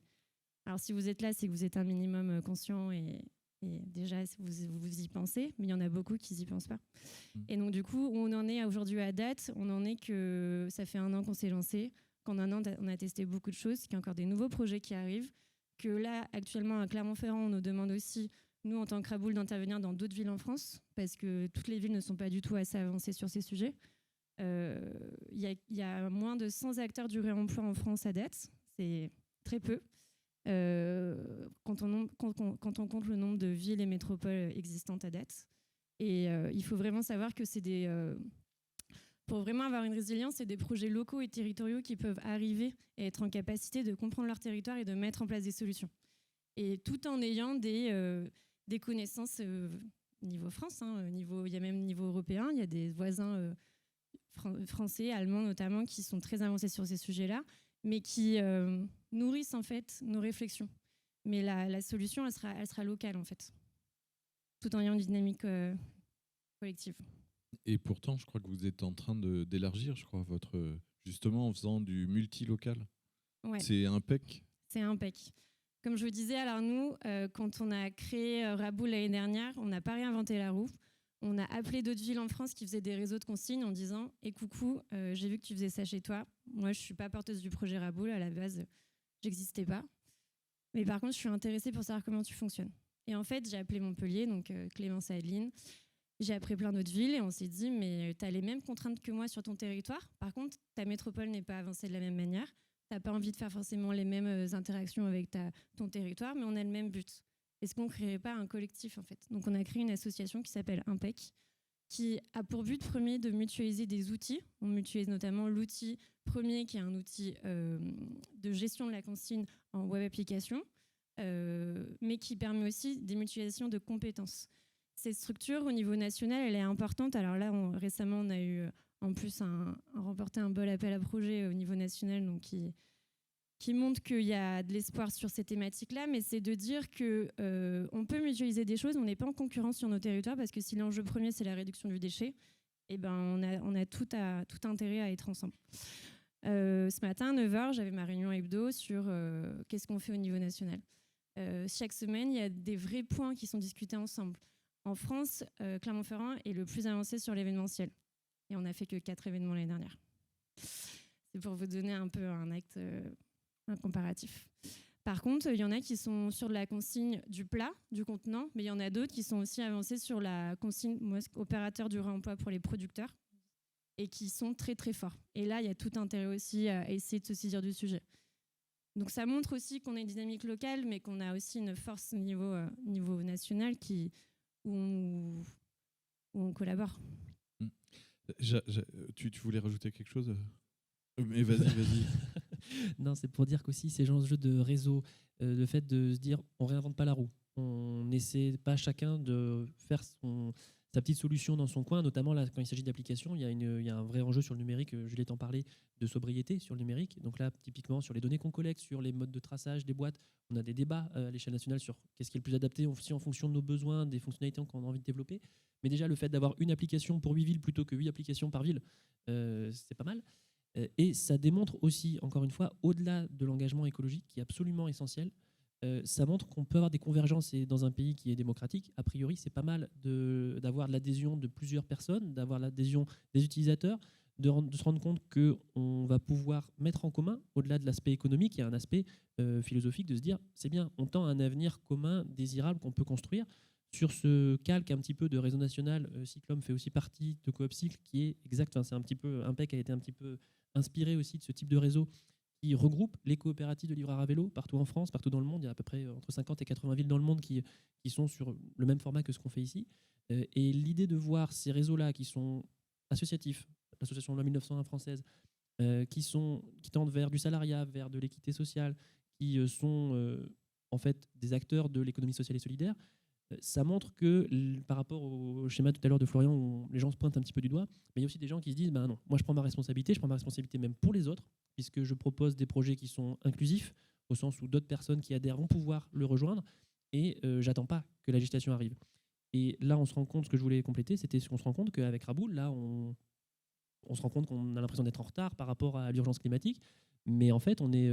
Alors, si vous êtes là, c'est que vous êtes un minimum conscient et déjà, vous y pensez, mais il y en a beaucoup qui n'y pensent pas. Et donc, du coup, où on en est aujourd'hui à date, on en est que ça fait 1 an qu'on s'est lancé, qu'en 1 an, on a testé beaucoup de choses, qu'il y a encore des nouveaux projets qui arrivent, que là, actuellement, à Clermont-Ferrand, on nous demande aussi, nous, en tant que Raboul, d'intervenir dans d'autres villes en France, parce que toutes les villes ne sont pas du tout assez avancées sur ces sujets. Il y a moins de 100 acteurs du réemploi en France à date, c'est très peu. Quand on compte le nombre de villes et métropoles existantes à date. Et il faut vraiment savoir que c'est pour vraiment avoir une résilience, c'est des projets locaux et territoriaux qui peuvent arriver et être en capacité de comprendre leur territoire et de mettre en place des solutions. Et tout en ayant des connaissances niveau France, il y a même niveau européen, il y a des voisins français, allemands notamment, qui sont très avancés sur ces sujets-là, mais qui nourrissent en fait nos réflexions. Mais la solution, elle sera locale en fait, tout en ayant une dynamique collective. Et pourtant, je crois que vous êtes en train d'élargir, justement en faisant du multilocal. Ouais. C'est impec. C'est impec. Comme je vous disais, alors nous, quand on a créé Raboul l'année dernière, on n'a pas réinventé la roue. On a appelé d'autres villes en France qui faisaient des réseaux de consignes en disant « coucou, j'ai vu que tu faisais ça chez toi. Moi, je ne suis pas porteuse du projet Raboul. À la base, j'existais pas. Mais par contre, je suis intéressée pour savoir comment tu fonctionnes. » Et en fait, j'ai appelé Montpellier, donc Clémence et Adeline. J'ai appelé plein d'autres villes et on s'est dit « mais tu as les mêmes contraintes que moi sur ton territoire. Par contre, ta métropole n'est pas avancée de la même manière. Tu n'as pas envie de faire forcément les mêmes interactions avec ton territoire, mais on a le même but. » Est-ce qu'on ne créerait pas un collectif en fait? Donc on a créé une association qui s'appelle Impec, qui a pour but premier de mutualiser des outils. On mutualise notamment l'outil premier qui est un outil de gestion de la consigne en web application, mais qui permet aussi des mutualisations de compétences. Cette structure au niveau national, elle est importante. Alors là, récemment, on a eu en plus remporté un bel appel à projet au niveau national, donc qui montre qu'il y a de l'espoir sur ces thématiques-là, mais c'est de dire qu'on peut mutualiser des choses, on n'est pas en concurrence sur nos territoires, parce que si l'enjeu premier, c'est la réduction du déchet, eh ben, on a tout intérêt à être ensemble. Ce matin, à 9h, j'avais ma réunion hebdo sur qu'est-ce qu'on fait au niveau national. Chaque semaine, il y a des vrais points qui sont discutés ensemble. En France, Clermont-Ferrand est le plus avancé sur l'événementiel. Et on n'a fait que 4 événements l'année dernière. C'est pour vous donner un peu un comparatif. Par contre, il y en a qui sont sur de la consigne du plat, du contenant, mais il y en a d'autres qui sont aussi avancés sur la consigne opérateur du réemploi pour les producteurs et qui sont très très forts. Et là, il y a tout intérêt aussi à essayer de se saisir du sujet. Donc ça montre aussi qu'on a une dynamique locale, mais qu'on a aussi une force niveau national où on collabore. Tu voulais rajouter quelque chose ? Mais vas-y. Non, c'est pour dire qu'aussi ces enjeux de réseau, le fait de se dire on réinvente pas la roue, on n'essaie pas chacun de faire sa petite solution dans son coin, notamment là, quand il s'agit d'applications, il y a un vrai enjeu sur le numérique, Juliette en parlait, de sobriété sur le numérique. Donc là, typiquement, sur les données qu'on collecte, sur les modes de traçage des boîtes, on a des débats à l'échelle nationale sur qu'est-ce qui est le plus adapté aussi en fonction de nos besoins, des fonctionnalités qu'on a envie de développer. Mais déjà, le fait d'avoir une application pour 8 villes plutôt que 8 applications par ville, c'est pas mal. Et ça démontre aussi, encore une fois, au-delà de l'engagement écologique, qui est absolument essentiel, ça montre qu'on peut avoir des convergences. Et dans un pays qui est démocratique, a priori, c'est pas mal d'avoir l'adhésion de plusieurs personnes, d'avoir l'adhésion des utilisateurs, de se rendre compte qu'on va pouvoir mettre en commun, au-delà de l'aspect économique, il y a un aspect philosophique de se dire, c'est bien, on tend à un avenir commun, désirable, qu'on peut construire. Sur ce calque un petit peu de réseau national, Cyclum fait aussi partie de Coop Cycle, qui est exact, c'est un petit peu, Impec a été un petit peu inspiré aussi de ce type de réseau qui regroupe les coopératives de livreurs à vélo partout en France, partout dans le monde. Il y a à peu près entre 50 et 80 villes dans le monde qui sont sur le même format que ce qu'on fait ici. Et l'idée de voir ces réseaux-là qui sont associatifs, l'association Loi 1901 française, qui tendent vers du salariat, vers de l'équité sociale, qui sont en fait des acteurs de l'économie sociale et solidaire, ça montre que, par rapport au schéma tout à l'heure de Florian, où les gens se pointent un petit peu du doigt, mais il y a aussi des gens qui se disent, non, moi je prends ma responsabilité même pour les autres, puisque je propose des projets qui sont inclusifs, au sens où d'autres personnes qui adhèrent vont pouvoir le rejoindre, et j'attends pas que la législation arrive. Et là, on se rend compte, ce que je voulais compléter, c'était ce qu'on se rend compte qu'avec Raboul, là, on se rend compte qu'on a l'impression d'être en retard par rapport à l'urgence climatique, mais en fait, on est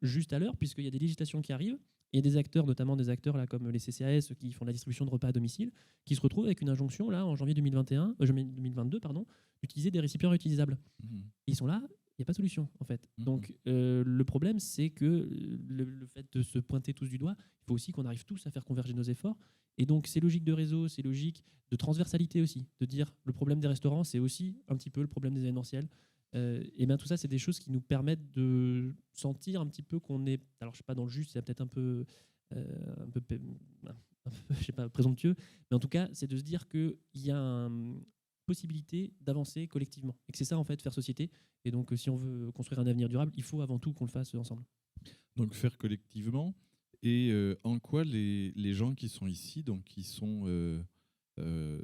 juste à l'heure, puisqu'il y a des législations qui arrivent. Il y a des acteurs, notamment des acteurs là, comme les CCAS qui font la distribution de repas à domicile, qui se retrouvent avec une injonction là, en janvier 2022, d'utiliser des récipients réutilisables. Ils sont là, il n'y a pas de solution en fait. Donc le problème, c'est que le fait de se pointer tous du doigt, il faut aussi qu'on arrive tous à faire converger nos efforts. Et donc c'est logique de réseau, c'est logique de transversalité aussi, de dire le problème des restaurants, c'est aussi un petit peu le problème des événementiels. Et bien tout ça, c'est des choses qui nous permettent de sentir un petit peu qu'on est, alors je sais pas dans le juste, c'est peut-être un peu je sais pas, présomptueux, mais en tout cas, c'est de se dire qu'il y a une possibilité d'avancer collectivement et que c'est ça en fait faire société. Et donc si on veut construire un avenir durable, il faut avant tout qu'on le fasse ensemble. Donc faire collectivement. Et en quoi les gens qui sont ici, donc qui sont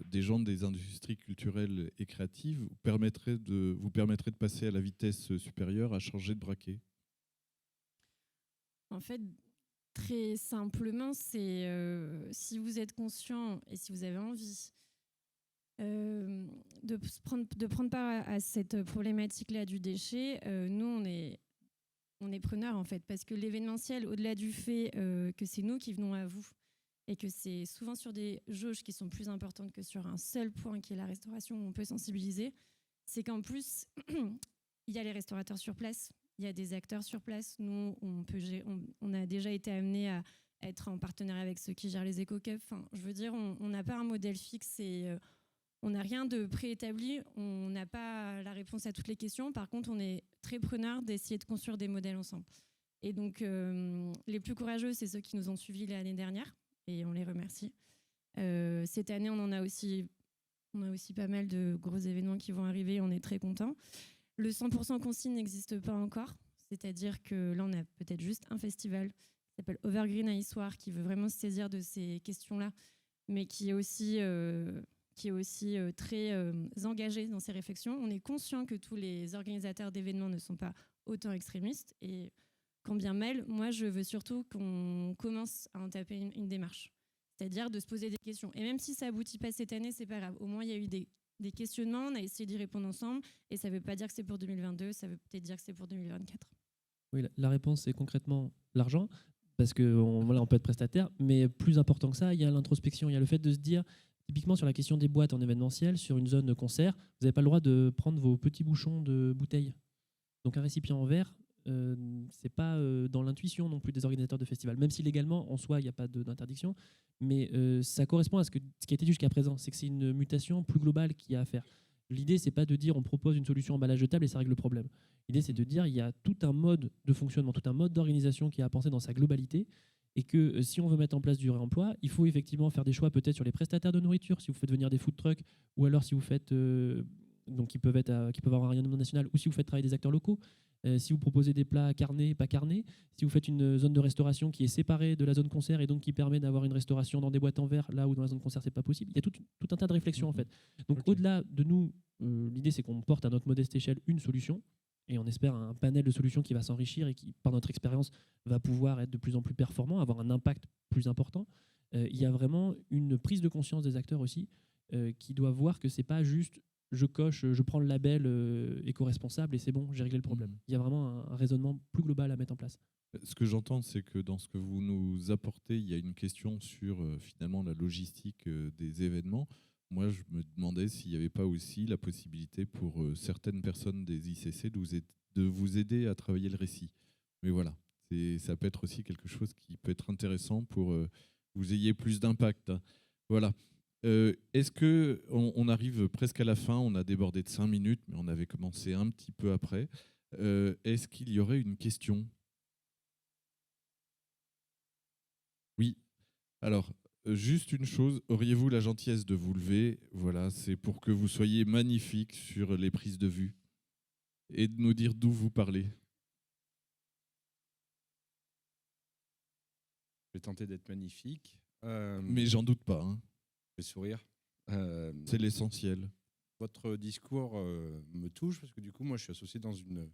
des gens des industries culturelles et créatives, vous permettraient de passer à la vitesse supérieure, à changer de braquet? En fait, très simplement, c'est si vous êtes conscient et si vous avez envie de prendre part à cette problématique-là du déchet, nous, on est preneurs en fait, parce que l'événementiel, au-delà du fait que c'est nous qui venons à vous, et que c'est souvent sur des jauges qui sont plus importantes que sur un seul point qui est la restauration où on peut sensibiliser, c'est qu'en plus, il y a les restaurateurs sur place, il y a des acteurs sur place. Nous, on a déjà été amenés à être en partenariat avec ceux qui gèrent les éco-cups. Enfin, je veux dire, on n'a pas un modèle fixe et on n'a rien de préétabli, on n'a pas la réponse à toutes les questions. Par contre, on est très preneurs d'essayer de construire des modèles ensemble. Et donc, les plus courageux, c'est ceux qui nous ont suivis l'année dernière. Et on les remercie. Cette année, on a aussi pas mal de gros événements qui vont arriver, on est très contents. Le 100% consigne n'existe pas encore, c'est-à-dire que là, on a peut-être juste un festival qui s'appelle Overgreen à Issoire, qui veut vraiment se saisir de ces questions-là, mais qui est aussi très engagé dans ces réflexions. On est conscient que tous les organisateurs d'événements ne sont pas autant extrémistes, et quand bien même, moi, je veux surtout qu'on commence à en taper une démarche. C'est-à-dire de se poser des questions. Et même si ça aboutit pas cette année, c'est pas grave. Au moins, il y a eu des questionnements, on a essayé d'y répondre ensemble. Et ça veut pas dire que c'est pour 2022, ça veut peut-être dire que c'est pour 2024. Oui, la réponse, c'est concrètement l'argent, parce qu'on peut être prestataire. Mais plus important que ça, il y a l'introspection. Il y a le fait de se dire, typiquement sur la question des boîtes en événementiel, sur une zone de concert, vous n'avez pas le droit de prendre vos petits bouchons de bouteilles. Donc un récipient en verre, c'est pas dans l'intuition non plus des organisateurs de festivals, même si légalement en soi il n'y a pas d'interdiction, mais ça correspond à ce qui a été dit jusqu'à présent, c'est que c'est une mutation plus globale qu'il y a à faire. L'idée, c'est pas de dire on propose une solution emballage jetable et ça règle le problème. L'idée, c'est de dire il y a tout un mode de fonctionnement, tout un mode d'organisation qui est à penser dans sa globalité, et que si on veut mettre en place du réemploi, il faut effectivement faire des choix peut-être sur les prestataires de nourriture, si vous faites venir des food trucks, ou alors si vous faites donc qui peuvent avoir un rayonnement national, ou si vous faites travailler des acteurs locaux. Si vous proposez des plats carnés, pas carnés, si vous faites une zone de restauration qui est séparée de la zone concert et donc qui permet d'avoir une restauration dans des boîtes en verre, là où dans la zone concert, c'est pas possible. Il y a tout un tas de réflexions en fait. Donc au-delà de nous, l'idée c'est qu'on porte à notre modeste échelle une solution et on espère un panel de solutions qui va s'enrichir et qui, par notre expérience, va pouvoir être de plus en plus performant, avoir un impact plus important. Il y a vraiment une prise de conscience des acteurs aussi qui doivent voir que c'est pas juste je coche, je prends le label éco-responsable et c'est bon, j'ai réglé le problème. Il y a vraiment un raisonnement plus global à mettre en place. Ce que j'entends, c'est que dans ce que vous nous apportez, il y a une question sur finalement la logistique des événements. Moi, je me demandais s'il n'y avait pas aussi la possibilité pour certaines personnes des ICC de vous aider à travailler le récit. Mais voilà, ça peut être aussi quelque chose qui peut être intéressant pour que vous ayez plus d'impact. Voilà. Est-ce qu'on arrive presque à la fin? On a débordé de 5 minutes, mais on avait commencé un petit peu après. Est-ce qu'il y aurait une question? Oui. Alors, juste une chose, auriez-vous la gentillesse de vous lever? Voilà, c'est pour que vous soyez magnifique sur les prises de vue et de nous dire d'où vous parlez. Je vais tenter d'être magnifique. Mais j'en doute pas. Hein. Je vais sourire. C'est l'essentiel. Votre discours me touche parce que du coup, moi, je suis associé dans une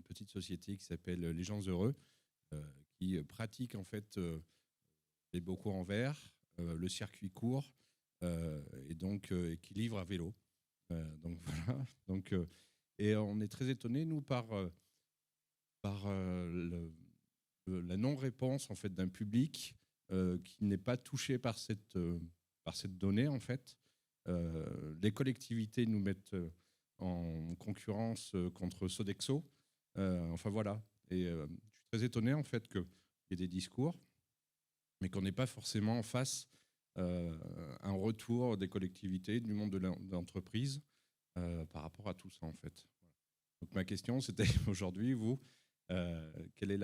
petite société qui s'appelle Les Gens Heureux, qui pratique en fait les bocaux en verre, le circuit court, et donc qui livre à vélo. Donc voilà. Donc, et on est très étonné nous par la non-réponse en fait d'un public qui n'est pas touché par cette donnée en fait. Les collectivités nous mettent en concurrence contre Sodexo. Enfin voilà. Et je suis très étonné en fait qu'il y ait des discours, mais qu'on n'ait pas forcément en face un retour des collectivités, du monde de l'entreprise par rapport à tout ça en fait. Donc ma question c'était aujourd'hui, vous, quelle est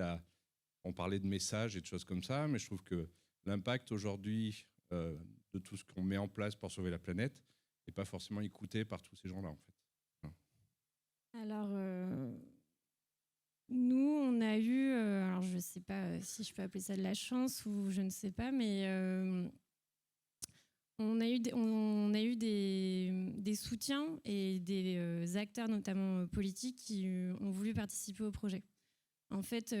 on parlait de messages et de choses comme ça, mais je trouve que l'impact aujourd'hui de tout ce qu'on met en place pour sauver la planète n'est pas forcément écouté par tous ces gens-là en fait. Alors, nous, on a eu, alors je ne sais pas si je peux appeler ça de la chance ou je ne sais pas, mais on a eu des soutiens et des acteurs, notamment politiques, qui ont voulu participer au projet. En fait,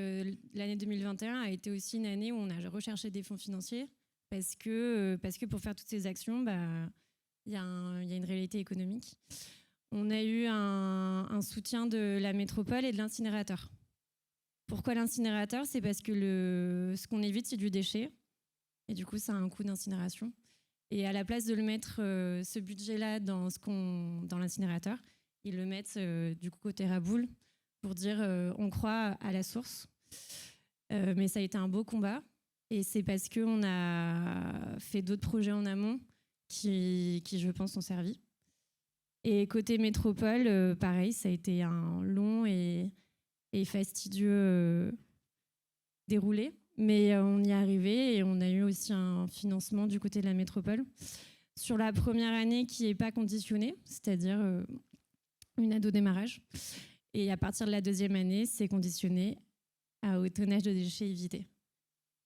l'année 2021 a été aussi une année où on a recherché des fonds financiers parce que pour faire toutes ces actions, il y a une réalité économique. On a eu un soutien de la métropole et de l'incinérateur. Pourquoi l'incinérateur? C'est parce que ce qu'on évite, c'est du déchet. Et du coup, ça a un coût d'incinération. Et à la place de le mettre, ce budget-là, dans l'incinérateur, ils le mettent du coup côté Raboul pour dire on croit à la source. Mais ça a été un beau combat. Et c'est parce qu'on a fait d'autres projets en amont qui, je pense, ont servi. Et côté métropole, pareil, ça a été un long et fastidieux déroulé. Mais on y est arrivé et on a eu aussi un financement du côté de la métropole. Sur la première année qui n'est pas conditionnée, c'est-à-dire une aide au démarrage. Et à partir de la deuxième année, c'est conditionné au tonnage de déchets évités.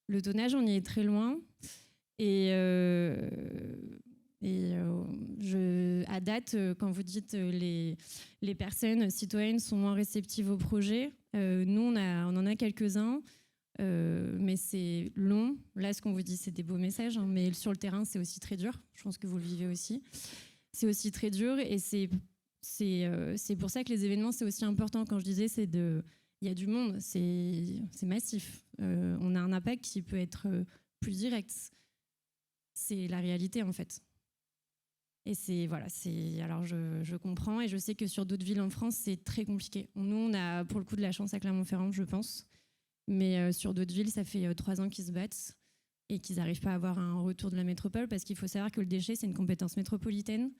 Le tonnage, on y est très loin. Et à date, quand vous dites les personnes citoyennes sont moins réceptives au projet, nous, on en a quelques-uns, mais c'est long. Là, ce qu'on vous dit, c'est des beaux messages, hein, mais sur le terrain, c'est aussi très dur. Je pense que vous le vivez aussi. C'est aussi très dur et c'est pour ça que les événements, c'est aussi important. Quand je disais, il y a du monde, c'est massif. On a un impact qui peut être plus direct. C'est la réalité, en fait. Et alors je comprends et je sais que sur d'autres villes en France, c'est très compliqué. Nous, on a pour le coup de la chance à Clermont-Ferrand, je pense. Mais sur d'autres villes, ça fait 3 ans qu'ils se battent et qu'ils n'arrivent pas à avoir un retour de la métropole parce qu'il faut savoir que le déchet, c'est une compétence métropolitaine.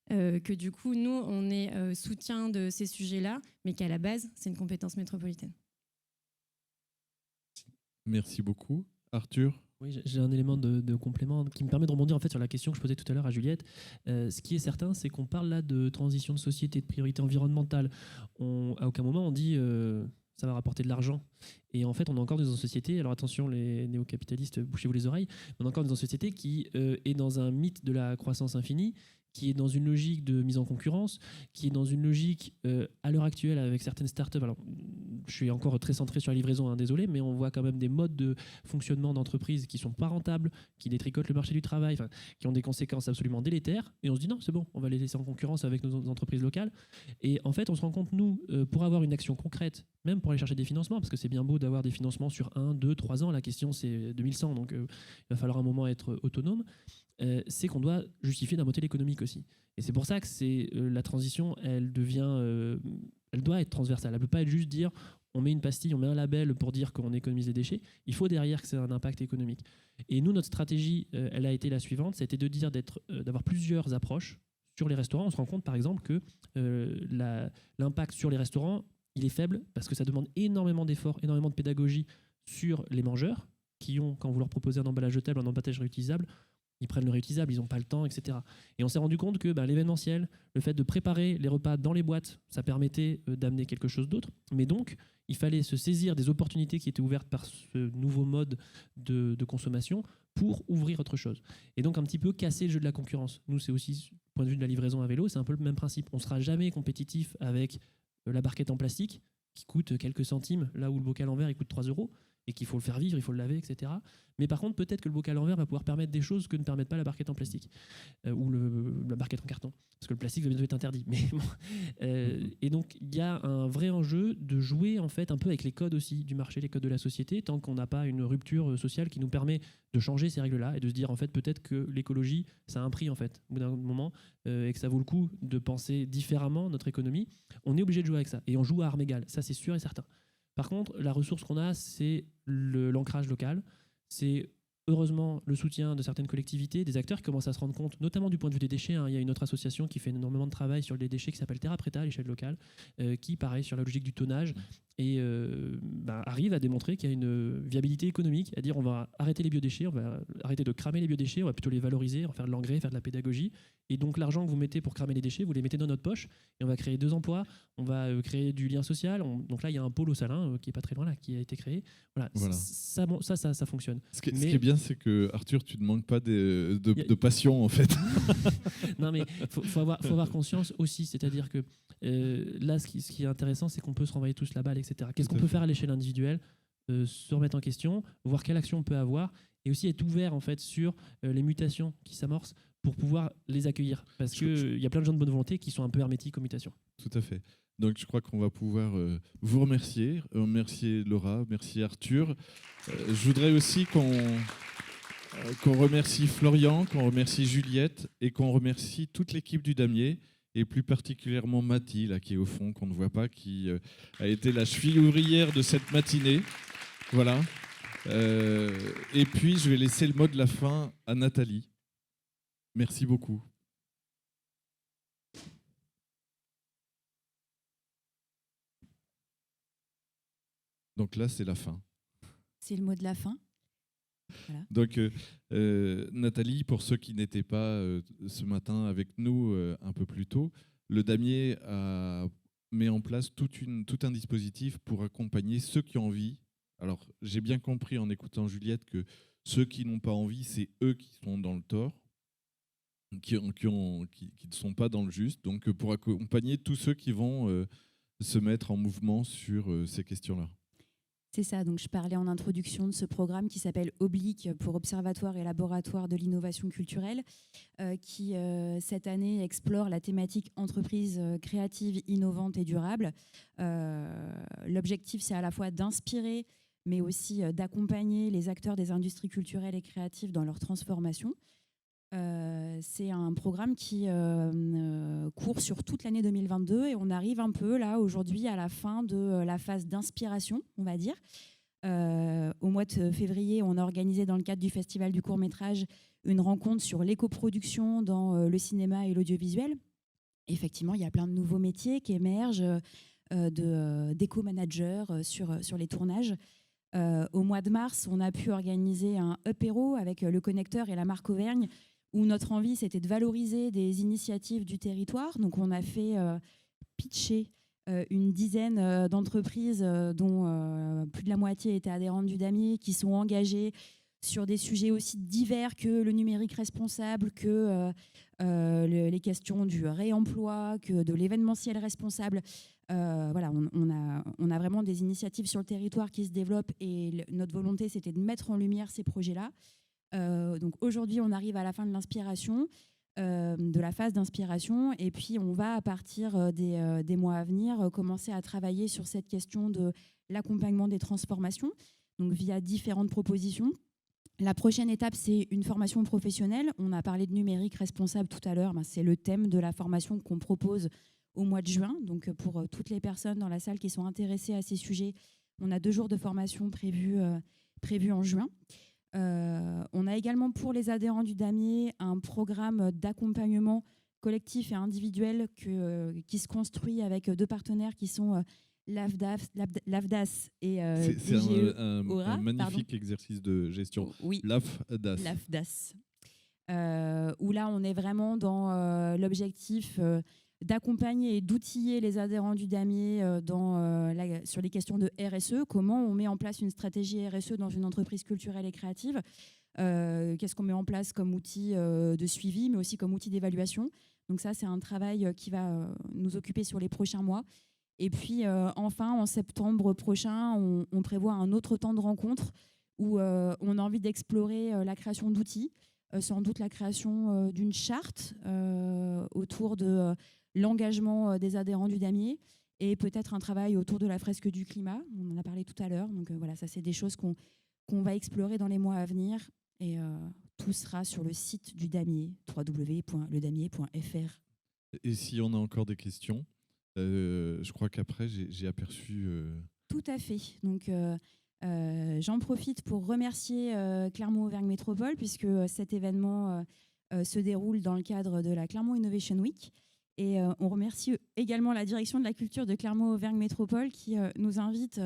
Que du coup, nous, on est soutien de ces sujets-là, mais qu'à la base, c'est une compétence métropolitaine. Merci beaucoup. Arthur, Oui, j'ai un élément de complément qui me permet de rebondir en fait sur la question que je posais tout à l'heure à Juliette. Ce qui est certain, c'est qu'on parle là de transition de société, de priorité environnementale. À aucun moment on dit ça va rapporter de l'argent. Et en fait, on est encore dans une société, alors attention les néo-capitalistes, bouchez-vous les oreilles, on est encore dans une société qui est dans un mythe de la croissance infinie, qui est dans une logique de mise en concurrence, qui est dans une logique à l'heure actuelle avec certaines startups. Alors, je suis encore très centré sur la livraison, hein, désolé, mais on voit quand même des modes de fonctionnement d'entreprises qui sont pas rentables, qui détricotent le marché du travail, qui ont des conséquences absolument délétères. Et on se dit non, c'est bon, on va les laisser en concurrence avec nos entreprises locales. Et en fait, on se rend compte, nous, pour avoir une action concrète, même pour aller chercher des financements, parce que c'est bien beau d'avoir des financements sur 1, 2, 3 ans, la question c'est 2100, donc il va falloir un moment être autonome. C'est qu'on doit justifier d'un modèle économique aussi. Et c'est pour ça que la transition, elle doit être transversale. Elle ne peut pas être juste dire on met une pastille, on met un label pour dire qu'on économise les déchets. Il faut derrière que c'est un impact économique. Et nous, notre stratégie, elle a été la suivante, c'était de dire d'avoir plusieurs approches sur les restaurants. On se rend compte par exemple que l'impact sur les restaurants, il est faible parce que ça demande énormément d'efforts, énormément de pédagogie sur les mangeurs qui ont, quand vous leur proposez un emballage jetable, un emballage réutilisable, ils prennent le réutilisable, ils n'ont pas le temps, etc. Et on s'est rendu compte que l'événementiel, le fait de préparer les repas dans les boîtes, ça permettait d'amener quelque chose d'autre. Mais donc, il fallait se saisir des opportunités qui étaient ouvertes par ce nouveau mode de consommation pour ouvrir autre chose. Et donc, un petit peu casser le jeu de la concurrence. Nous, c'est aussi, du point de vue de la livraison à vélo, c'est un peu le même principe. On ne sera jamais compétitif avec la barquette en plastique qui coûte quelques centimes, là où le bocal en verre, il coûte 3 € et qu'il faut le faire vivre, il faut le laver, etc. Mais par contre, peut-être que le bocal en verre va pouvoir permettre des choses que ne permettent pas la barquette en plastique ou la barquette en carton, parce que le plastique va bientôt être interdit. Mais bon. Et donc, il y a un vrai enjeu de jouer en fait un peu avec les codes aussi du marché, les codes de la société, tant qu'on n'a pas une rupture sociale qui nous permet de changer ces règles-là et de se dire en fait peut-être que l'écologie, ça a un prix en fait, au bout d'un moment, et que ça vaut le coup de penser différemment notre économie. On est obligé de jouer avec ça et on joue à armes égales, ça c'est sûr et certain. Par contre, la ressource qu'on a, c'est l'ancrage local. C'est heureusement le soutien de certaines collectivités, des acteurs qui commencent à se rendre compte, notamment du point de vue des déchets. Il y a une autre association qui fait énormément de travail sur les déchets qui s'appelle Terra Preta à l'échelle locale, qui, pareil, sur la logique du tonnage, et arrive à démontrer qu'il y a une viabilité économique, à dire on va arrêter les biodéchets, on va arrêter de cramer les biodéchets, on va plutôt les valoriser, en faire de l'engrais, faire de la pédagogie. Et donc l'argent que vous mettez pour cramer les déchets, vous les mettez dans notre poche, et on va créer 2 emplois, on va créer du lien social. Donc là, il y a un pôle au Salin qui est pas très loin là, qui a été créé. Voilà. Ça fonctionne. Ce qui est bien, c'est que Arthur, tu ne manques pas de passion en fait. Non, mais faut avoir conscience aussi, c'est-à-dire que là, ce qui est intéressant, c'est qu'on peut se renvoyer tous la balle, etc. Qu'est-ce qu'on peut faire à l'échelle individuelle, se remettre en question, voir quelle action on peut avoir, et aussi être ouvert en fait sur les mutations qui s'amorcent pour pouvoir les accueillir, parce qu'il y a plein de gens de bonne volonté qui sont un peu hermétiques aux mutations. Tout à fait. Donc je crois qu'on va pouvoir vous remercier. Merci Laura, merci Arthur. Je voudrais aussi qu'on remercie Florian, qu'on remercie Juliette et qu'on remercie toute l'équipe du Damier, et plus particulièrement Mathie, là, qui est au fond, qu'on ne voit pas, qui a été la cheville ouvrière de cette matinée. Voilà. Et puis je vais laisser le mot de la fin à Nathalie. Merci beaucoup. Donc là, c'est la fin. C'est le mot de la fin. Voilà. Donc, Nathalie, pour ceux qui n'étaient pas ce matin avec nous un peu plus tôt, le Damier met en place tout un dispositif pour accompagner ceux qui ont envie. Alors, j'ai bien compris en écoutant Juliette que ceux qui n'ont pas envie, c'est eux qui sont dans le tort, qui ne sont pas dans le juste. Donc, pour accompagner tous ceux qui vont se mettre en mouvement sur ces questions-là. C'est ça, donc je parlais en introduction de ce programme qui s'appelle Oblique pour Observatoire et Laboratoire de l'innovation culturelle, qui cette année explore la thématique entreprise créative, innovante et durable. L'objectif, c'est à la fois d'inspirer, mais aussi d'accompagner les acteurs des industries culturelles et créatives dans leur transformation. C'est un programme qui court sur toute l'année 2022 et on arrive un peu là aujourd'hui à la fin de la phase d'inspiration, on va dire. Au mois de février, on a organisé dans le cadre du Festival du court-métrage une rencontre sur l'éco-production dans le cinéma et l'audiovisuel. Effectivement, il y a plein de nouveaux métiers qui émergent, d'éco-managers sur les tournages. Au mois de mars, on a pu organiser un apéro avec le Connecteur et la marque Auvergne, où notre envie, c'était de valoriser des initiatives du territoire. Donc, on a fait pitcher une dizaine d'entreprises dont plus de la moitié étaient adhérentes du damier, qui sont engagées sur des sujets aussi divers que le numérique responsable, que les questions du réemploi, que de l'événementiel responsable. Voilà, on a vraiment des initiatives sur le territoire qui se développent et notre volonté, c'était de mettre en lumière ces projets-là. Donc aujourd'hui, on arrive à la fin de l'inspiration, de la phase d'inspiration, et puis on va, à partir des mois à venir, commencer à travailler sur cette question de l'accompagnement des transformations, donc via différentes propositions. La prochaine étape, c'est une formation professionnelle. On a parlé de numérique responsable tout à l'heure. C'est le thème de la formation qu'on propose au mois de juin. Donc, pour toutes les personnes dans la salle qui sont intéressées à ces sujets, on a 2 jours de formation prévus en juin. On a également, pour les adhérents du damier, un programme d'accompagnement collectif et individuel qui se construit avec 2 partenaires qui sont l'AFDAS et c'est Aura, un magnifique exercice de gestion. Oui. L'AFDAS. Où là, on est vraiment dans l'objectif d'accompagner et d'outiller les adhérents du damier sur les questions de RSE. Comment on met en place une stratégie RSE dans une entreprise culturelle et créative. Qu'est-ce qu'on met en place comme outil de suivi, mais aussi comme outil d'évaluation. Donc ça, c'est un travail qui va nous occuper sur les prochains mois. Et puis, enfin, en septembre prochain, on prévoit un autre temps de rencontre où on a envie d'explorer la création d'outils, sans doute la création d'une charte autour de l'engagement des adhérents du damier et peut-être un travail autour de la fresque du climat. On en a parlé tout à l'heure. Donc voilà, ça, c'est des choses qu'on va explorer dans les mois à venir. Et tout sera sur le site du damier, www.ledamier.fr. Et si on a encore des questions, je crois qu'après, j'ai aperçu... Tout à fait. Donc, j'en profite pour remercier Clermont-Auvergne Métropole, puisque cet événement se déroule dans le cadre de la Clermont Innovation Week. Et on remercie également la direction de la culture de Clermont-Auvergne Métropole qui nous invite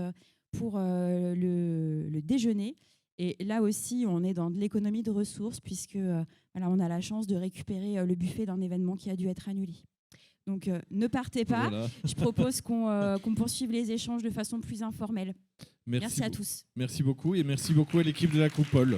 pour le déjeuner. Et là aussi, on est dans de l'économie de ressources, puisque voilà, on a la chance de récupérer le buffet d'un événement qui a dû être annulé. Donc, ne partez pas. Voilà. Je propose qu'on poursuive les échanges de façon plus informelle. Merci à tous. Merci beaucoup et merci beaucoup à l'équipe de la Coupole.